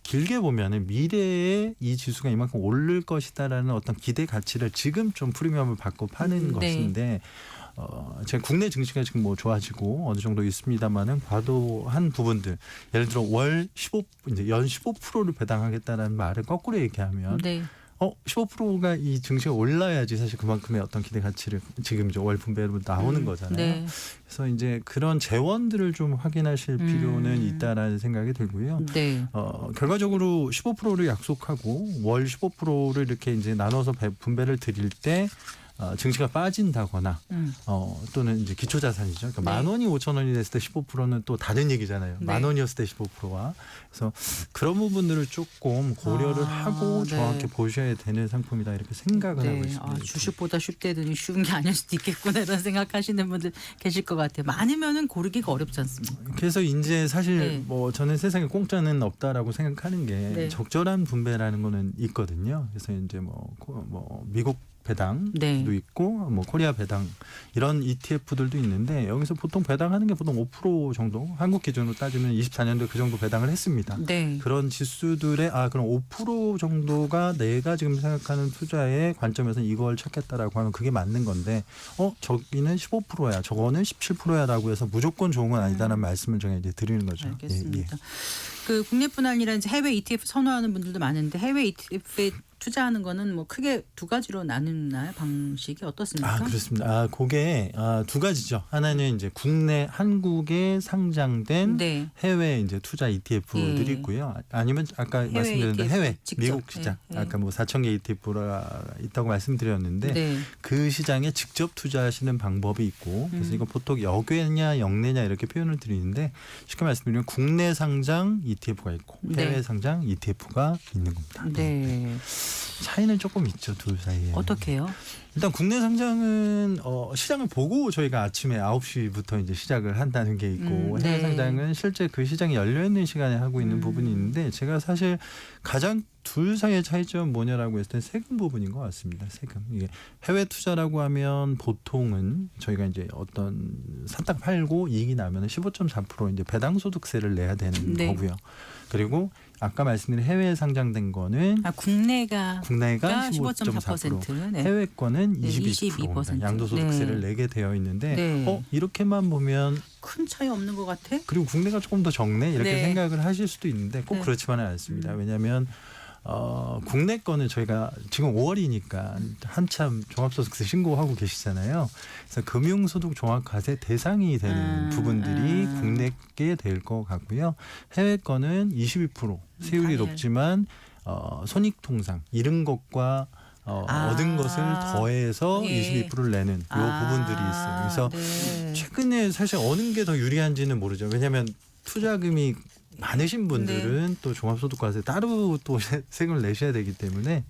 길게 보면은 미래에 이 지수가 이만큼 오를 것이다라는 어떤 기대 가치를 지금 좀 프리미엄을 받고 파는 네. 것인데 제가 국내 증시가 지금 뭐 좋아지고 어느 정도 있습니다만은 과도한 부분들 예를 들어 월 15 이제 연 15%를 배당하겠다라는 말을 거꾸로 얘기하면 네. 15%가 이 증시가 올라야지 사실 그만큼의 어떤 기대 가치를 지금 이제 월 분배로 나오는 거잖아요. 네. 그래서 이제 그런 재원들을 좀 확인하실 필요는 있다라는 생각이 들고요. 네. 결과적으로 15%를 약속하고 월 15%를 이렇게 이제 나눠서 분배를 드릴 때 증시가 빠진다거나 또는 이제 기초자산이죠. 그러니까 네. 10,000원이 5,000원이 됐을 때 15%는 또 다른 얘기잖아요. 네. 10,000원이었을 때 15%와. 그래서 그런 부분들을 조금 고려를 하고 네. 정확히 보셔야 되는 상품이다 이렇게 생각을 하고 네. 있습니다. 주식보다 쉽대더니 쉬운 게 아닐 수도 있겠구나 이런 생각하시는 분들 계실 것 같아요. 많으면은 고르기가 어렵지 않습니까? 그래서 이제 사실 네. 뭐 저는 세상에 공짜는 없다라고 생각하는 게 네. 적절한 분배라는 거는 있거든요. 그래서 이제 뭐 미국 배당도 네. 있고 뭐 코리아 배당 이런 ETF들도 있는데 여기서 보통 배당하는 게 보통 5% 정도 한국 기준으로 따지면 24년도에 그 정도 배당을 했습니다. 네. 그런 지수들의 그럼 5% 정도가 내가 지금 생각하는 투자의 관점에서 이걸 찾겠다라고 하면 그게 맞는 건데 저기는 15%야 저거는 17%야라고 해서 무조건 좋은 건 아니다라는 말씀을 제가 이제 드리는 거죠. 알겠습니다. 그 국내뿐 아니라 이제 해외 ETF 선호하는 분들도 많은데 해외 ETF에 투자하는 거는 뭐 크게 두 가지로 나누나요? 방식이 어떻습니까? 그렇습니다. 그게 두 가지죠. 하나는 이제 국내 한국에 상장된 네. 해외 이제 투자 ETF들이 있고요. 아니면 아까 해외 말씀드렸는데 ETF 해외 직접. 미국 시장 네. 아까 뭐 4,000개 ETF가 있다고 말씀드렸는데 네. 그 시장에 직접 투자하시는 방법이 있고 그래서 이거 보통 역외냐 역내냐 이렇게 표현을 드리는데 쉽게 말씀드리면 국내 상장 ETF가 있고 네. 해외 상장 ETF가 있는 겁니다. 네. 차이는 조금 있죠 둘 사이에. 어떻게 해요? 일단 국내 상장은 시장을 보고 저희가 아침에 9시부터 이제 시작을 한다는 게 있고 해외 네. 상장은 실제 그 시장이 열려 있는 시간에 하고 있는 부분이 있는데 제가 사실 가장 둘 사이의 차이점은 뭐냐라고 했을 때 세금 부분인 것 같습니다. 세금. 이게 해외 투자라고 하면 보통은 저희가 이제 어떤 샀다가 팔고 이익이 나면 15.4% 이제 배당 소득세를 내야 되는 네. 거고요. 그리고 아까 말씀드린 해외에 상장된 거는 국내가 15.4%, 네. 해외 거는 네, 22%입니다. 22%. 양도소득세를 내게 되어 있는데 네. 이렇게만 보면 큰 차이 없는 것 같아? 그리고 국내가 조금 더 적네 이렇게 네. 생각을 하실 수도 있는데 꼭 네. 그렇지만은 않습니다. 왜냐하면 국내 거는 저희가 지금 5월이니까 한참 종합소득세 신고하고 계시잖아요. 그래서 금융소득 종합과세 대상이 되는 부분들이 국내게 될 것 같고요. 해외 거는 22% 세율이 당일. 높지만 손익통상 잃은 것과 얻은 것을 더해서 예. 22%를 내는 이 부분들이 있어요. 그래서 네. 최근에 사실 어느 게 더 유리한지는 모르죠. 왜냐하면 투자금이 많으신 분들은 또 종합소득과세 따로 또 세금을 내셔야 되기 때문에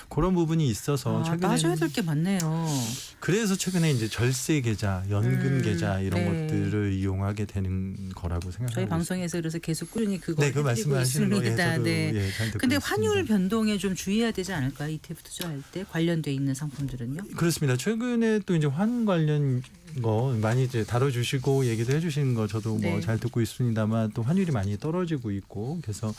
그런 부분이 있어서 따져야 최근에는 될 게 많네요. 그래서 최근에 이제 절세 계좌, 연금 계좌 이런 네. 것들을 이용하게 되는 거라고 생각합니다. 저희 방송에서 그래서 계속 꾸준히 그거 네, 그 해드리고 말씀하시는 거 있습니다. 저도 네. 잘 듣고 근데 있습니다. 환율 변동에 좀 주의해야 되지 않을까요? ETF 투자할 때 관련돼 있는 상품들은요? 그렇습니다. 최근에 또 이제 환 관련 거 많이 이제 다뤄주시고 얘기도 해주시는 거 저도 네. 뭐 잘 듣고 있습니다만 또 환율이 많이 떨어지고 떨어지고 있고 그래서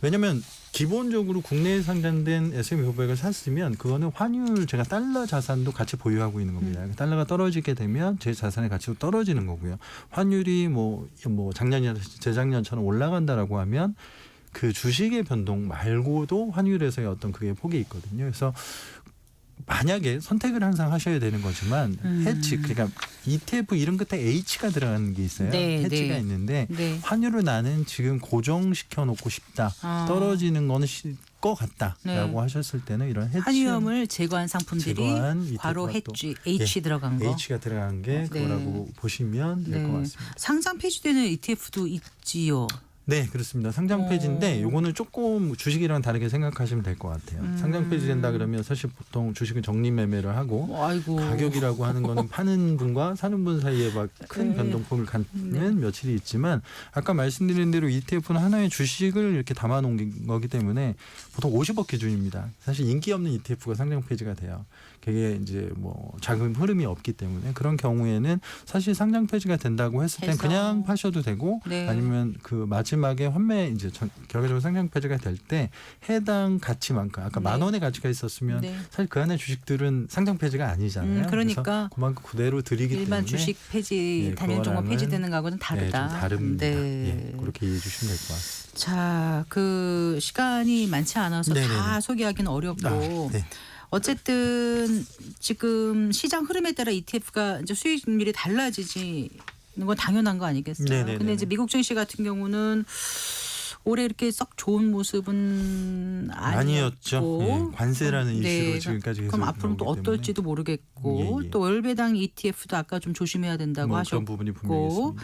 왜냐하면 기본적으로 국내에 상장된 S&P 500을 샀으면 그거는 환율 제가 달러 자산도 같이 보유하고 있는 겁니다. 달러가 떨어지게 되면 제 자산의 가치도 떨어지는 거고요. 환율이 뭐 작년이나 재작년처럼 올라간다라고 하면 그 주식의 변동 말고도 환율에서의 어떤 그게 폭이 있거든요. 그래서 만약에 선택을 항상 하셔야 되는 거지만 해치 그러니까 ETF 이름 끝에 H가 들어가는 게 있어요. 네, 해치가 네. 있는데 네. 환율을 나는 지금 고정시켜 놓고 싶다. 떨어지는 거는 것 같다라고 네. 하셨을 때는 이런 해치 환위험을 제거한 상품들이 제거한 바로 ETF가 또 해지 H 들어간 거. H가 들어간 게 네. 그거라고 보시면 될 것 네. 같습니다. 상장 폐지되는 ETF도 있지요. 네, 그렇습니다. 상장 폐지인데 요거는 조금 주식이랑 다르게 생각하시면 될 것 같아요. 상장 폐지된다 그러면 사실 보통 주식은 적립 매매를 하고 아이고. 가격이라고 하는 거는 파는 분과 사는 분 사이에 막 큰 변동폭을 갖는 며칠이 있지만 아까 말씀드린 대로 ETF는 하나의 주식을 이렇게 담아 놓은 거기 때문에 보통 50억 기준입니다. 사실 인기 없는 ETF가 상장 폐지가 돼요. 그게 이제 뭐 자금 흐름이 없기 때문에 그런 경우에는 사실 상장 폐지가 된다고 했을 땐 해서. 그냥 파셔도 되고 네. 아니면 그 마지막에 환매 이제 결과적으로 상장 폐지가 될 때 해당 가치만큼 아까 네. 10,000원의 가치가 있었으면 네. 사실 그 안에 주식들은 상장 폐지가 아니잖아요. 그러니까 그래서 그만큼 그대로 드리기 일반 때문에 주식 폐지 예, 단일 종목 그거랑은 폐지되는 거하고는 다르다. 네, 좀 다릅니다. 네. 예, 그렇게 이해해 주시면 될 것 같습니다. 자, 그 시간이 많지 않아서 네네네. 다 소개하기는 어렵고 네. 어쨌든 지금 시장 흐름에 따라 ETF가 이제 수익률이 달라지는 건 당연한 거 아니겠어요? 네네네네. 근데 이제 미국 증시 같은 경우는 올해 이렇게 썩 좋은 모습은 아니었죠. 아니었고 예, 관세라는 이슈로 네, 지금까지 계속 그럼 앞으로는 또 나오기 어떨지도 모르겠고 예, 예. 또 월배당 ETF도 아까 좀 조심해야 된다고 뭐 하셨고 그런 부분이 분명히 있습니다.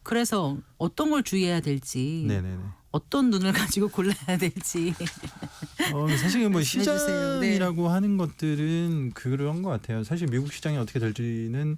그래서 어떤 걸 주의해야 될지 네네네. 어떤 눈을 가지고 골라야 될지 사실 뭐 말씀해주세요. 네. 시장이라고 하는 것들은 그런 것 같아요. 사실 미국 시장이 어떻게 될지는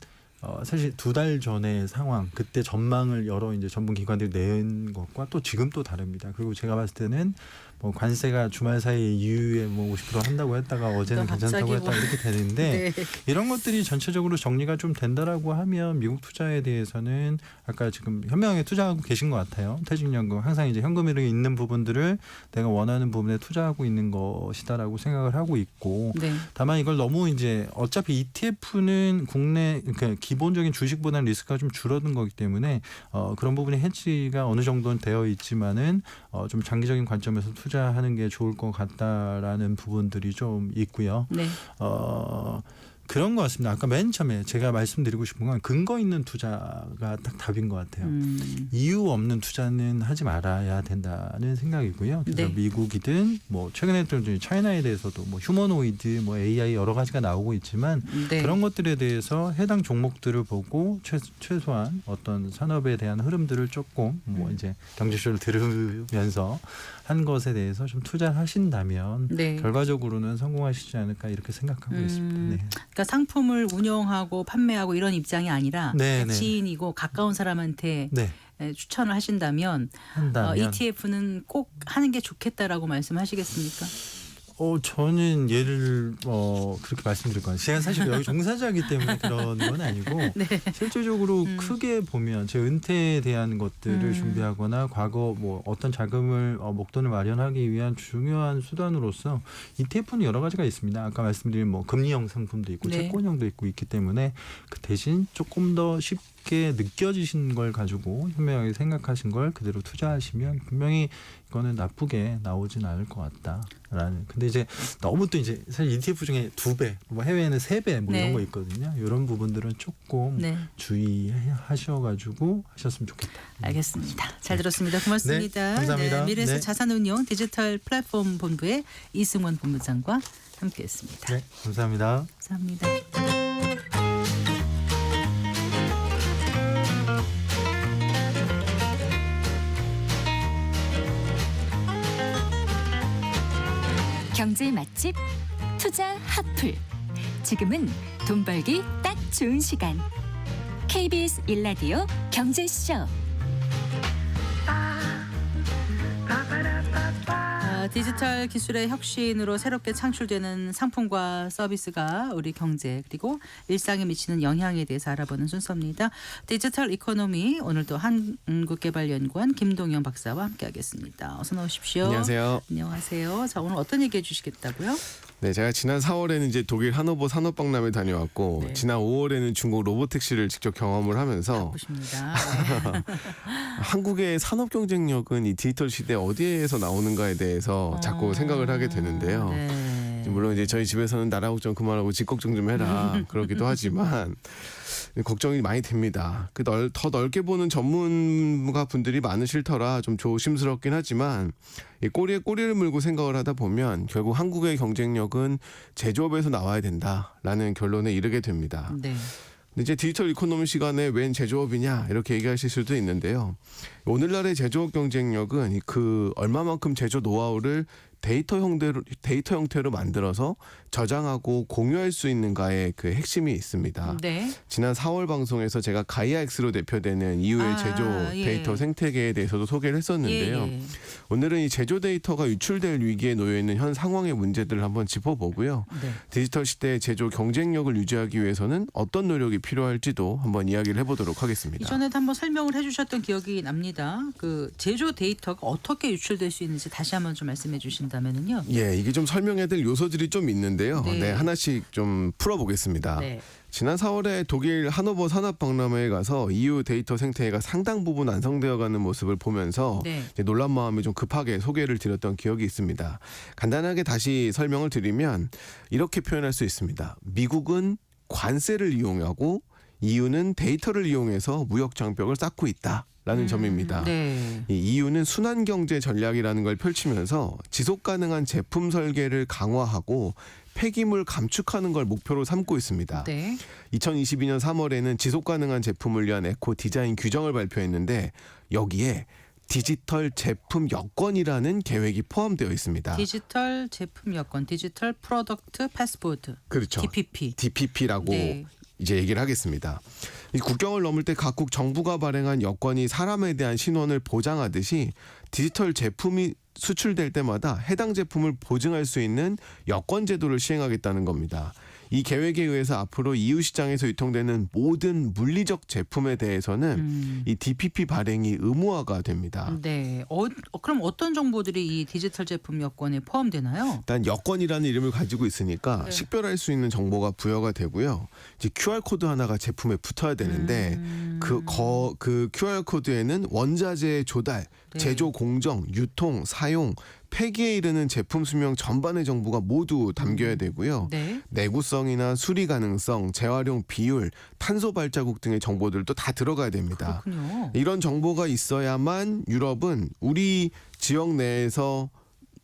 사실 2달 전의 상황, 그때 전망을 여러 이제 전문 기관들이 낸 것과 또 지금 또 다릅니다. 그리고 제가 봤을 때는 뭐 관세가 주말 사이에 이후에 뭐 50% 한다고 했다가 어제는 또 괜찮다고 갑자기 했다 뭐. 이렇게 되는데 네. 이런 것들이 전체적으로 정리가 좀 된다라고 하면 미국 투자에 대해서는 아까 지금 현명하게 투자하고 계신 것 같아요. 퇴직연금 항상 이제 현금이 있는 부분들을 내가 원하는 부분에 투자하고 있는 것이다라고 생각을 하고 있고 네. 다만 이걸 너무 이제 어차피 ETF는 국내 그러니까 기본적인 주식보다는 리스크가 좀 줄어든 거기 때문에 그런 부분이 해지가 어느 정도는 되어 있지만은 좀 장기적인 관점에서 투자하는 게 좋을 것 같다라는 부분들이 좀 있고요. 네. 그런 것 같습니다. 아까 맨 처음에 제가 말씀드리고 싶은 건 근거 있는 투자가 딱 답인 것 같아요. 이유 없는 투자는 하지 말아야 된다는 생각이고요. 그래서 네. 미국이든 뭐 최근에 또 이제 차이나에 대해서도 뭐 휴머노이드, 뭐 AI 여러 가지가 나오고 있지만 네. 그런 것들에 대해서 해당 종목들을 보고 최소한 어떤 산업에 대한 흐름들을 조금 뭐 이제 경제쇼를 들으면서 한 것에 대해서 좀 투자를 하신다면 네. 결과적으로는 성공하시지 않을까 이렇게 생각하고 있습니다. 네. 그러니까 상품을 운영하고 판매하고 이런 입장이 아니라 네, 네. 지인이고 가까운 사람한테 네. 추천을 하신다면 한다면 ETF는 꼭 하는 게 좋겠다라고 말씀하시겠습니까? 저는 예를 그렇게 말씀드릴 거예요. 제가 사실 여기 종사자이기 때문에 그런 건 아니고 네. 실질적으로 크게 보면 제 은퇴에 대한 것들을 준비하거나 과거 뭐 어떤 자금을 목돈을 마련하기 위한 중요한 수단으로서 ETF는 여러 가지가 있습니다. 아까 말씀드린 뭐 금리형 상품도 있고 네. 채권형도 있고 있기 때문에 그 대신 조금 더 쉽게 느껴지신 걸 가지고 현명하게 생각하신 걸 그대로 투자하시면 분명히 이거는 나쁘게 나오진 않을 것 같다라는. 근데 이제 너무 또 이제 사실 ETF 중에 2배, 뭐 해외에는 3배 뭐 네. 이런 거 있거든요. 이런 부분들은 조금 네. 주의하셔가지고 하셨으면 좋겠다. 알겠습니다. 잘 들었습니다. 고맙습니다. 네, 감사합니다. 미래에서 네. 자산운용 디지털 플랫폼 본부의 이승원 본부장과 함께했습니다. 네, 감사합니다. 감사합니다. 경제 맛집 투자 핫플. 지금은 돈 벌기 딱 좋은 시간. KBS 1라디오 경제쇼. 디지털 기술의 혁신으로 새롭게 창출되는 상품과 서비스가 우리 경제 그리고 일상에 미치는 영향에 대해서 알아보는 순서입니다. 디지털 이코노미 오늘도 한국개발연구원 김동영 박사와 함께하겠습니다. 어서 나오십시오. 안녕하세요. 안녕하세요. 자, 오늘 어떤 얘기해 주시겠다고요? 네, 제가 지난 4월에는 이제 독일 하노버 산업박람회 다녀왔고 네. 지난 5월에는 중국 로보택시를 직접 경험을 하면서 바쁘십니다. 한국의 산업 경쟁력은 이 디지털 시대 어디에서 나오는가에 대해서 자꾸 생각을 하게 되는데요. 네. 물론 이제 저희 집에서는 나라 걱정 그만하고 집 걱정 좀 해라 그러기도 하지만 걱정이 많이 됩니다. 더 넓게 보는 전문가 분들이 많으실 터라 좀 조심스럽긴 하지만 이 꼬리에 꼬리를 물고 생각을 하다 보면 결국 한국의 경쟁력은 제조업에서 나와야 된다라는 결론에 이르게 됩니다. 네. 근데 이제 디지털 이코노미 시간에 웬 제조업이냐 이렇게 얘기하실 수도 있는데요. 오늘날의 제조업 경쟁력은 그 얼마만큼 제조 노하우를 데이터 형태로 만들어서 저장하고 공유할 수 있는가의 그 핵심이 있습니다. 네. 지난 4월 방송에서 제가 가이아엑스로 대표되는 이후의 제조 예. 데이터 생태계에 대해서도 소개를 했었는데요. 예. 오늘은 이 제조 데이터가 유출될 위기에 놓여 있는 현 상황의 문제들을 한번 짚어보고요. 네. 디지털 시대의 제조 경쟁력을 유지하기 위해서는 어떤 노력이 필요할지도 한번 이야기를 해보도록 하겠습니다. 이전에도 한번 설명을 해주셨던 기억이 납니다. 그 제조 데이터가 어떻게 유출될 수 있는지 다시 한번 좀 말씀해 주신다면은요. 예, 이게 좀 설명해야 될 요소들이 좀 있는데요. 네. 네, 하나씩 좀 풀어보겠습니다. 네. 지난 4월에 독일 하노버 산업박람회에 가서 EU 데이터 생태계가 상당 부분 완성되어가는 모습을 보면서 네. 이제 놀란 마음에 좀 급하게 소개를 드렸던 기억이 있습니다. 간단하게 다시 설명을 드리면 이렇게 표현할 수 있습니다. 미국은 관세를 이용하고 EU는 데이터를 이용해서 무역 장벽을 쌓고 있다라는 점입니다. 네. 이 EU는 순환 경제 전략이라는 걸 펼치면서 지속 가능한 제품 설계를 강화하고 폐기물 감축하는 걸 목표로 삼고 있습니다. 네. 2022년 3월에는 지속 가능한 제품을 위한 에코 디자인 규정을 발표했는데 여기에 디지털 제품 여권이라는 계획이 포함되어 있습니다. 디지털 제품 여권, 디지털 프로덕트 패스포드, 그렇죠. DPP. DPP라고 네. 이제 얘기를 하겠습니다. 이 국경을 넘을 때 각국 정부가 발행한 여권이 사람에 대한 신원을 보장하듯이 디지털 제품이 수출될 때마다 해당 제품을 보증할 수 있는 여권 제도를 시행하겠다는 겁니다. 이 계획에 의해서 앞으로 EU 시장에서 유통되는 모든 물리적 제품에 대해서는 이 DPP 발행이 의무화가 됩니다. 네. 그럼 어떤 정보들이 이 디지털 제품 여권에 포함되나요? 일단 여권이라는 이름을 가지고 있으니까 네. 식별할 수 있는 정보가 부여가 되고요. 이제 QR 코드 하나가 제품에 붙어야 되는데 그 QR 코드에는 원자재 조달, 네. 제조 공정, 유통, 사용, 폐기에 이르는 제품 수명 전반의 정보가 모두 담겨야 되고요. 네. 내구성이나 수리 가능성, 재활용 비율, 탄소 발자국 등의 정보들도 다 들어가야 됩니다. 그렇군요. 이런 정보가 있어야만 유럽은 우리 지역 내에서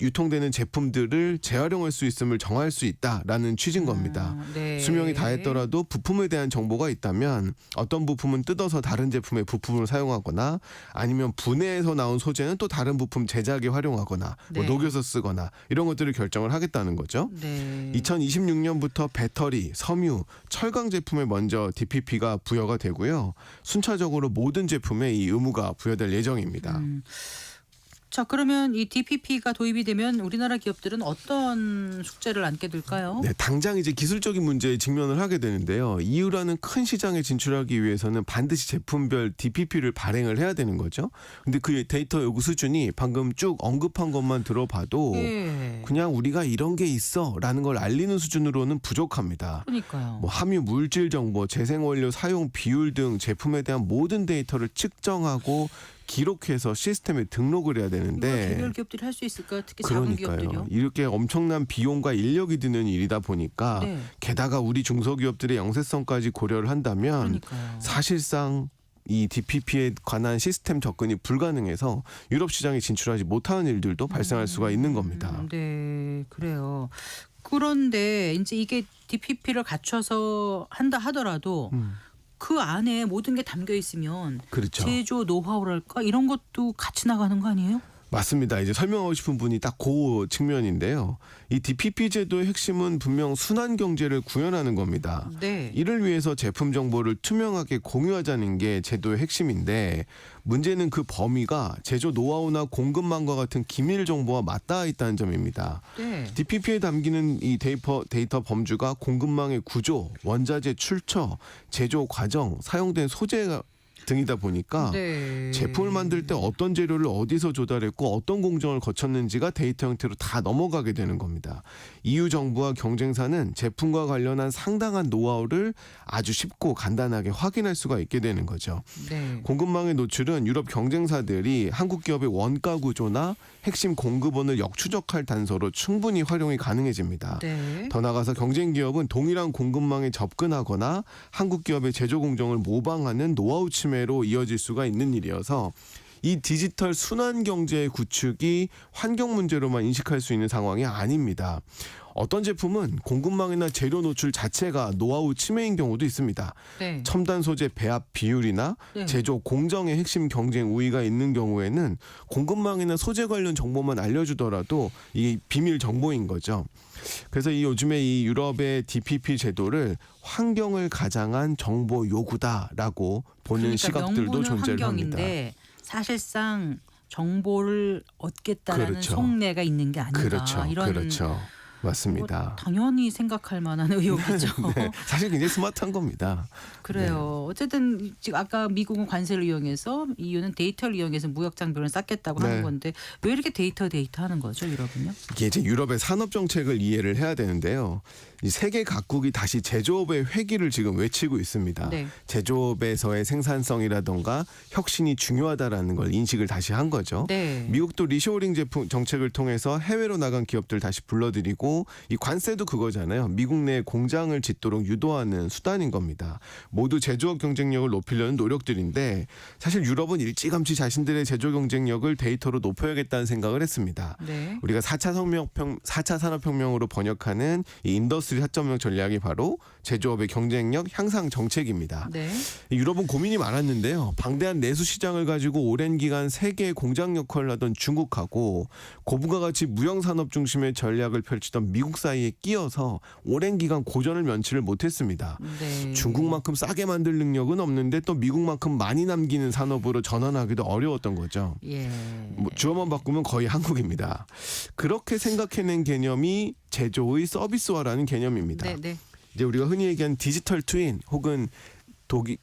유통되는 제품들을 재활용할 수 있음을 정할 수 있다라는 취지인 겁니다. 네. 수명이 다했더라도 부품에 대한 정보가 있다면 어떤 부품은 뜯어서 다른 제품의 부품을 사용하거나 아니면 분해해서 나온 소재는 또 다른 부품 제작에 활용하거나 뭐 네. 녹여서 쓰거나 이런 것들을 결정을 하겠다는 거죠. 네. 2026년부터 배터리, 섬유, 철강 제품에 먼저 DPP가 부여가 되고요. 순차적으로 모든 제품에 이 의무가 부여될 예정입니다. 자, 그러면 이 DPP가 도입이 되면 우리나라 기업들은 어떤 숙제를 안게 될까요? 네, 당장 이제 기술적인 문제에 직면을 하게 되는데요. EU라는 큰 시장에 진출하기 위해서는 반드시 제품별 DPP를 발행을 해야 되는 거죠. 근데 그 데이터 요구 수준이 방금 쭉 언급한 것만 들어봐도 예. 그냥 우리가 이런 게 있어라는 걸 알리는 수준으로는 부족합니다. 그러니까요. 뭐 함유 물질 정보, 재생 원료 사용 비율 등 제품에 대한 모든 데이터를 측정하고 기록해서 시스템에 등록을 해야 되는데 개별 기업들이 할 수 있을까요? 특히 작은 기업들이요. 그러니까요. 이렇게 엄청난 비용과 인력이 드는 일이다 보니까 네. 게다가 우리 중소기업들의 영세성까지 고려를 한다면 그러니까요. 사실상 이 DPP에 관한 시스템 접근이 불가능해서 유럽 시장에 진출하지 못하는 일들도 발생할 수가 있는 겁니다. 네, 그래요. 그런데 이제 이게 DPP를 갖춰서 한다 하더라도 그 안에 모든 게 담겨 있으면 그렇죠. 제조 노하우랄까 이런 것도 같이 나가는 거 아니에요? 맞습니다. 이제 설명하고 싶은 분이 딱 그 측면인데요. 이 DPP 제도의 핵심은 분명 순환 경제를 구현하는 겁니다. 네. 이를 위해서 제품 정보를 투명하게 공유하자는 게 제도의 핵심인데 문제는 그 범위가 제조 노하우나 공급망과 같은 기밀 정보와 맞닿아 있다는 점입니다. 네. DPP에 담기는 이 데이터 범주가 공급망의 구조, 원자재 출처, 제조 과정, 사용된 소재 등이다 보니까 네. 제품을 만들 때 어떤 재료를 어디서 조달했고 어떤 공정을 거쳤는지가 데이터 형태로 다 넘어가게 되는 겁니다. EU 정부와 경쟁사는 제품과 관련한 상당한 노하우를 아주 쉽고 간단하게 확인할 수가 있게 되는 거죠. 네. 공급망의 노출은 유럽 경쟁사들이 한국 기업의 원가 구조나 핵심 공급원을 역추적할 단서로 충분히 활용이 가능해집니다. 네. 더 나아가서 경쟁 기업은 동일한 공급망에 접근하거나 한국 기업의 제조 공정을 모방하는 노하우 침해로 이어질 수가 있는 일이어서 이 디지털 순환 경제의 구축이 환경 문제로만 인식할 수 있는 상황이 아닙니다. 어떤 제품은 공급망이나 재료 노출 자체가 노하우 침해인 경우도 있습니다. 네. 첨단 소재 배합 비율이나 네. 제조 공정의 핵심 경쟁 우위가 있는 경우에는 공급망이나 소재 관련 정보만 알려주더라도 이 비밀 정보인 거죠. 그래서 이 요즘에 이 유럽의 DPP 제도를 환경을 가장한 정보 요구다라고 보는 그러니까 시각들도 명분은 존재를 합니다. 환경인데 사실상 정보를 얻겠다라는 그렇죠. 속내가 있는 게 아닌가. 그렇죠. 이런 그렇죠. 맞습니다. 뭐 당연히 생각할 만한 의혹이죠. 네, 사실 굉장히 스마트한 겁니다. 그래요. 어쨌든 지금 아까 미국은 관세를 이용해서 EU는 데이터를 이용해서 무역 장벽을 쌓겠다고 네. 하는 건데 왜 이렇게 데이터 하는 거죠, 유럽은요? 이게 이제 유럽의 산업 정책을 이해를 해야 되는데요. 이 세계 각국이 다시 제조업의 회귀를 지금 외치고 있습니다. 네. 제조업에서의 생산성이라던가 혁신이 중요하다라는 걸 인식을 다시 한 거죠. 네. 미국도 리쇼어링 제품 정책을 통해서 해외로 나간 기업들 다시 불러들이고 이 관세도 그거잖아요. 미국 내 공장을 짓도록 유도하는 수단인 겁니다. 모두 제조업 경쟁력을 높이려는 노력들인데 사실 유럽은 일찌감치 자신들의 제조 경쟁력을 데이터로 높여야겠다는 생각을 했습니다. 네. 우리가 4차 산업혁명으로 번역하는 이 인더스트리 4.0 전략이 바로 제조업의 경쟁력 향상 정책입니다. 네. 유럽은 고민이 많았는데요. 방대한 내수 시장을 가지고 오랜 기간 세계의 공장 역할을 하던 중국하고 고부가가치 무형산업 중심의 전략을 펼치던 미국 사이에 끼어서 오랜 기간 고전을 면치를 못했습니다. 네. 중국만큼 싸게 만들 능력은 없는데 또 미국만큼 많이 남기는 산업으로 전환하기도 어려웠던 거죠. 예. 뭐 주어만 바꾸면 거의 한국입니다. 그렇게 생각해낸 개념이 제조의 서비스화라는 개념입니다. 네, 네. 이제 우리가 흔히 얘기하는 디지털 트윈 혹은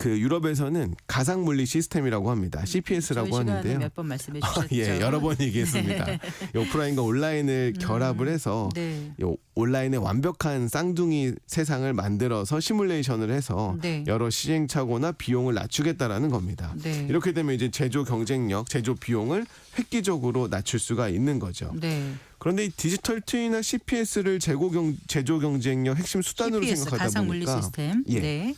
유럽에서는 가상 물리 시스템이라고 합니다. CPS라고 하는데요. 몇 번 말씀해 주셨죠. 예, 여러 번 얘기했습니다. 이 오프라인과 온라인을 결합을 해서 네. 이 온라인의 완벽한 쌍둥이 세상을 만들어서 시뮬레이션을 해서 네. 여러 시행착오나 비용을 낮추겠다라는 겁니다. 네. 이렇게 되면 이제 제조 경쟁력, 제조 비용을 획기적으로 낮출 수가 있는 거죠. 네. 그런데 이 디지털 트윈이나 CPS를 제조 경쟁력 핵심 수단으로 CPS 생각하다 가상 물리 보니까 시스템. 예. 네.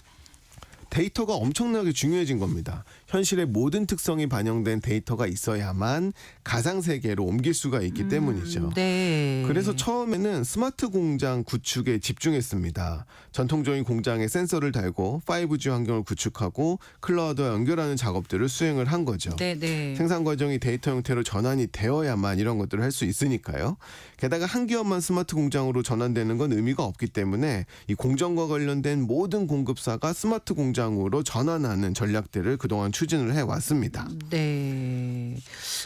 데이터가 엄청나게 중요해진 겁니다. 현실의 모든 특성이 반영된 데이터가 있어야만 가상 세계로 옮길 수가 있기 때문이죠. 네. 그래서 처음에는 스마트 공장 구축에 집중했습니다. 전통적인 공장에 센서를 달고 5G 환경을 구축하고 클라우드와 연결하는 작업들을 수행을 한 거죠. 네, 네. 생산 과정이 데이터 형태로 전환이 되어야만 이런 것들을 할 수 있으니까요. 게다가 한 기업만 스마트 공장으로 전환되는 건 의미가 없기 때문에 이 공정과 관련된 모든 공급사가 스마트 공장으로 전환하는 전략들을 그동안 추진을 해왔습니다. 네.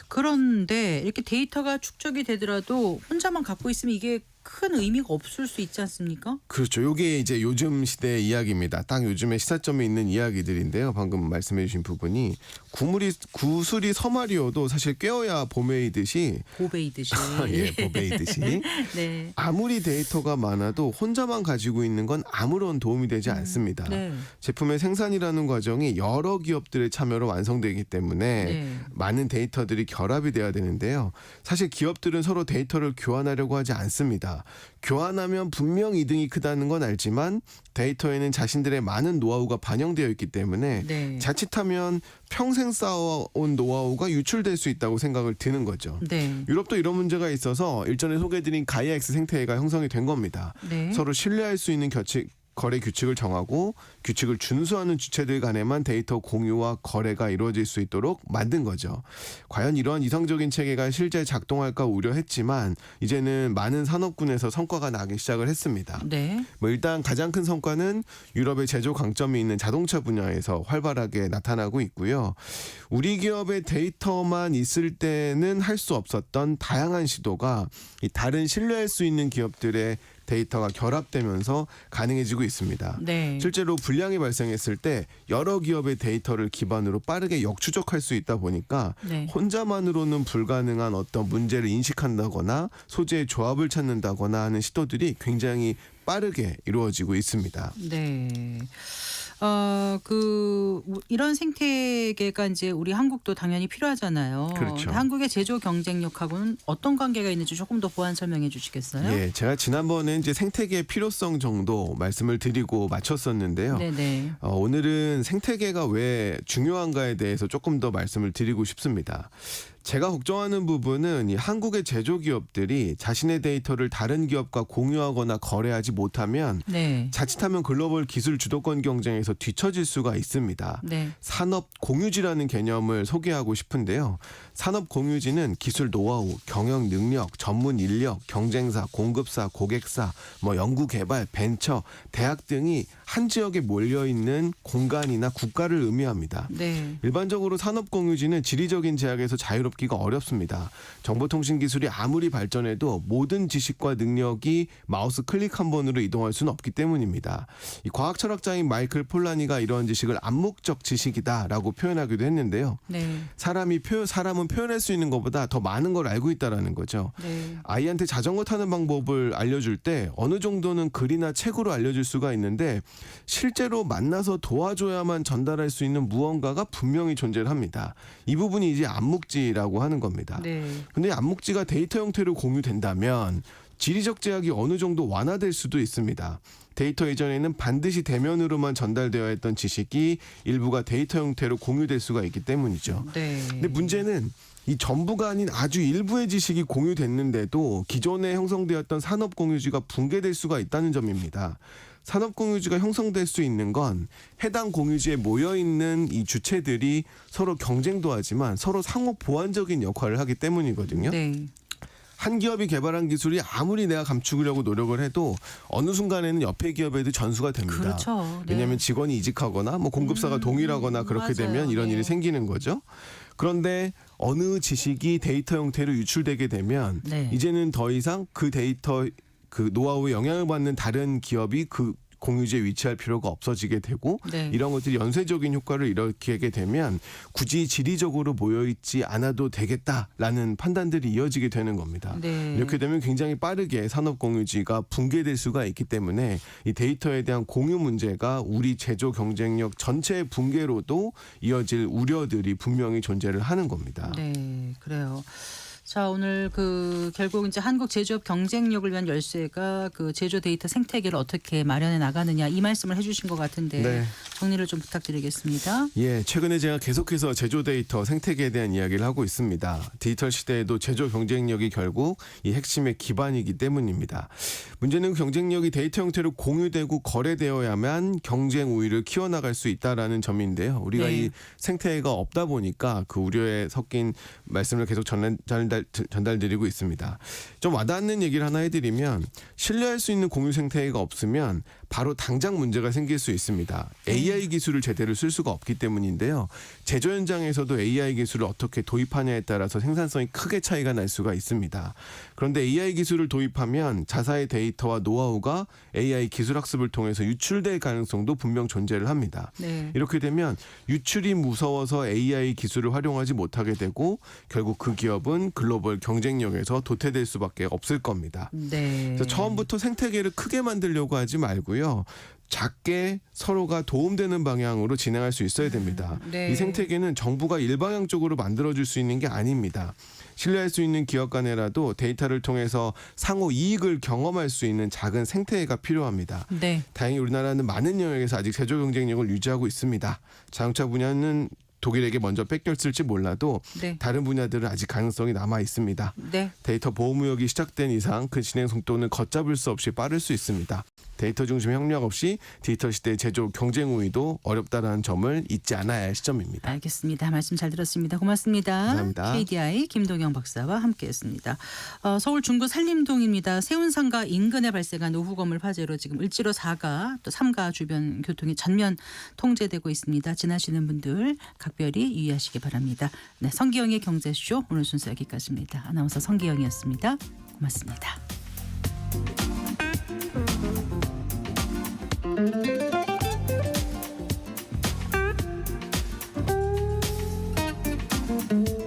그런데 이렇게 데이터가 축적이 되더라도 혼자만 갖고 있으면 이게 큰 의미가 없을 수 있지 않습니까? 그렇죠. 이게 이제 요즘 시대의 이야기입니다. 딱 요즘에 시사점에 있는 이야기들인데요. 방금 말씀해주신 부분이 구슬이 서말이어도 사실 꿰어야 봄에이듯이 보베이듯이. 예, 보베이듯이 네. 아무리 데이터가 많아도 혼자만 가지고 있는 건 아무런 도움이 되지 않습니다. 네. 제품의 생산이라는 과정이 여러 기업들의 참여로 완성되기 때문에 네. 많은 데이터들이 결합이 돼야 되는데요. 사실 기업들은 서로 데이터를 교환하려고 하지 않습니다. 교환하면 분명 이득이 크다는 건 알지만 데이터에는 자신들의 많은 노하우가 반영되어 있기 때문에 네. 자칫하면 평생 쌓아온 노하우가 유출될 수 있다고 생각을 드는 거죠. 네. 유럽도 이런 문제가 있어서 일전에 소개해드린 가이아엑스 생태계가 형성이 된 겁니다. 네. 서로 신뢰할 수 있는 거래 규칙을 정하고 규칙을 준수하는 주체들 간에만 데이터 공유와 거래가 이루어질 수 있도록 만든 거죠. 과연 이러한 이상적인 체계가 실제 작동할까 우려했지만 이제는 많은 산업군에서 성과가 나기 시작을 했습니다. 네. 뭐 일단 가장 큰 성과는 유럽의 제조 강점이 있는 자동차 분야에서 활발하게 나타나고 있고요. 우리 기업의 데이터만 있을 때는 할 수 없었던 다양한 시도가 이 다른 신뢰할 수 있는 기업들의 데이터가 결합되면서 가능해지고 있습니다. 네. 실제로 불량이 발생했을 때 여러 기업의 데이터를 기반으로 빠르게 역추적할 수 있다 보니까 네. 혼자만으로는 불가능한 어떤 문제를 인식한다거나 소재의 조합을 찾는다거나 하는 시도들이 굉장히 빠르게 이루어지고 있습니다. 네. 이런 생태계가 이제 우리 한국도 당연히 필요하잖아요. 그렇죠. 한국의 제조 경쟁력하고는 어떤 관계가 있는지 조금 더 보완 설명해 주시겠어요? 예, 제가 지난번에 이제 생태계의 필요성 정도 말씀을 드리고 마쳤었는데요. 네네. 오늘은 생태계가 왜 중요한가에 대해서 조금 더 말씀을 드리고 싶습니다. 제가 걱정하는 부분은 이 한국의 제조기업들이 자신의 데이터를 다른 기업과 공유하거나 거래하지 못하면 네. 자칫하면 글로벌 기술 주도권 경쟁에서 뒤처질 수가 있습니다. 네. 산업 공유지라는 개념을 소개하고 싶은데요. 산업 공유지는 기술 노하우, 경영 능력, 전문 인력, 경쟁사, 공급사, 고객사, 연구 개발, 벤처, 대학 등이 한 지역에 몰려 있는 공간이나 국가를 의미합니다. 네. 일반적으로 산업 공유지는 지리적인 제약에서 자유롭기가 어렵습니다. 정보통신 기술이 아무리 발전해도 모든 지식과 능력이 마우스 클릭 한 번으로 이동할 수는 없기 때문입니다. 이 과학 철학자인 마이클 폴라니가 이런 지식을 암묵적 지식이다라고 표현하기도 했는데요. 네. 사람은 표현할 수 있는 것보다 더 많은 걸 알고 있다라는 거죠. 네. 아이한테 자전거 타는 방법을 알려줄 때 어느 정도는 글이나 책으로 알려줄 수가 있는데 실제로 만나서 도와줘야만 전달할 수 있는 무언가가 분명히 존재를 합니다. 이 부분이 이제 암묵지라고 하는 겁니다. 네. 근데 암묵지가 데이터 형태로 공유된다면 지리적 제약이 어느 정도 완화될 수도 있습니다. 데이터 이전에는 반드시 대면으로만 전달되어야 했던 지식이 일부가 데이터 형태로 공유될 수가 있기 때문이죠. 네. 근데 문제는 이 전부가 아닌 아주 일부의 지식이 공유됐는데도 기존에 형성되었던 산업 공유지가 붕괴될 수가 있다는 점입니다. 산업 공유지가 형성될 수 있는 건 해당 공유지에 모여있는 이 주체들이 서로 경쟁도 하지만 서로 상호 보완적인 역할을 하기 때문이거든요. 네. 한 기업이 개발한 기술이 아무리 내가 감추려고 노력을 해도 어느 순간에는 옆에 기업에도 전수가 됩니다. 그렇죠. 네. 왜냐하면 직원이 이직하거나 공급사가 동일하거나 그렇게 맞아요. 되면 이런 네. 일이 생기는 거죠. 그런데 어느 지식이 데이터 형태로 유출되게 되면 네. 이제는 더 이상 그 데이터 그 노하우에 영향을 받는 다른 기업이 그 공유지에 위치할 필요가 없어지게 되고 네. 이런 것들이 연쇄적인 효과를 일으키게 되면 굳이 지리적으로 모여있지 않아도 되겠다라는 판단들이 이어지게 되는 겁니다. 네. 이렇게 되면 굉장히 빠르게 산업 공유지가 붕괴될 수가 있기 때문에 이 데이터에 대한 공유 문제가 우리 제조 경쟁력 전체의 붕괴로도 이어질 우려들이 분명히 존재를 하는 겁니다. 네, 그래요. 자, 오늘 결국 이제 한국 제조업 경쟁력을 위한 열쇠가 제조 데이터 생태계를 어떻게 마련해 나가느냐 이 말씀을 해주신 것 같은데 네. 정리를 좀 부탁드리겠습니다. 예, 최근에 제가 계속해서 제조 데이터 생태계에 대한 이야기를 하고 있습니다. 디지털 시대에도 제조 경쟁력이 결국 이 핵심의 기반이기 때문입니다. 문제는 경쟁력이 데이터 형태로 공유되고 거래되어야만 경쟁 우위를 키워나갈 수 있다라는 점인데요. 우리가 네. 이 생태계가 없다 보니까 그 우려에 섞인 말씀을 계속 전달드리고 있습니다. 좀 와닿는 얘기를 하나 해드리면 신뢰할 수 있는 공유 생태계가 없으면 바로 당장 문제가 생길 수 있습니다. AI 기술을 제대로 쓸 수가 없기 때문인데요. 제조 현장에서도 AI 기술을 어떻게 도입하냐에 따라서 생산성이 크게 차이가 날 수가 있습니다. 그런데 AI 기술을 도입하면 자사의 데이터와 노하우가 AI 기술 학습을 통해서 유출될 가능성도 분명 존재를 합니다. 네. 이렇게 되면 유출이 무서워서 AI 기술을 활용하지 못하게 되고 결국 그 기업은 글로벌 경쟁력에서 도태될 수밖에 없을 겁니다. 네. 그래서 처음부터 생태계를 크게 만들려고 하지 말고요. 작게 서로가 도움되는 방향으로 진행할 수 있어야 됩니다. 네. 이 생태계는 정부가 일방향적으로 만들어줄 수 있는 게 아닙니다. 신뢰할 수 있는 기업 간에라도 데이터를 통해서 상호 이익을 경험할 수 있는 작은 생태계가 필요합니다. 네. 다행히 우리나라는 많은 영역에서 아직 제조 경쟁력을 유지하고 있습니다. 자동차 분야는 독일에게 먼저 뺏겼을지 몰라도 네. 다른 분야들은 아직 가능성이 남아 있습니다. 네. 데이터 보호무역이 시작된 이상 그 진행 속도는 걷잡을 수 없이 빠를 수 있습니다. 데이터 중심 협력 없이 디지털 시대의 제조 경쟁 우위도 어렵다라는 점을 잊지 않아야 할 시점입니다. 알겠습니다. 말씀 잘 들었습니다. 고맙습니다. 감사합니다. KDI 김동영 박사와 함께했습니다. 서울 중구 산림동입니다. 세운상가 인근에 발생한 오후건물 화재로 지금 을지로 4가 또 3가 주변 교통이 전면 통제되고 있습니다. 지나시는 분들 각별히 유의하시기 바랍니다. 네, 성기영의 경제쇼 오늘 순서 여기까지입니다. 아나운서 성기영이었습니다. 고맙습니다.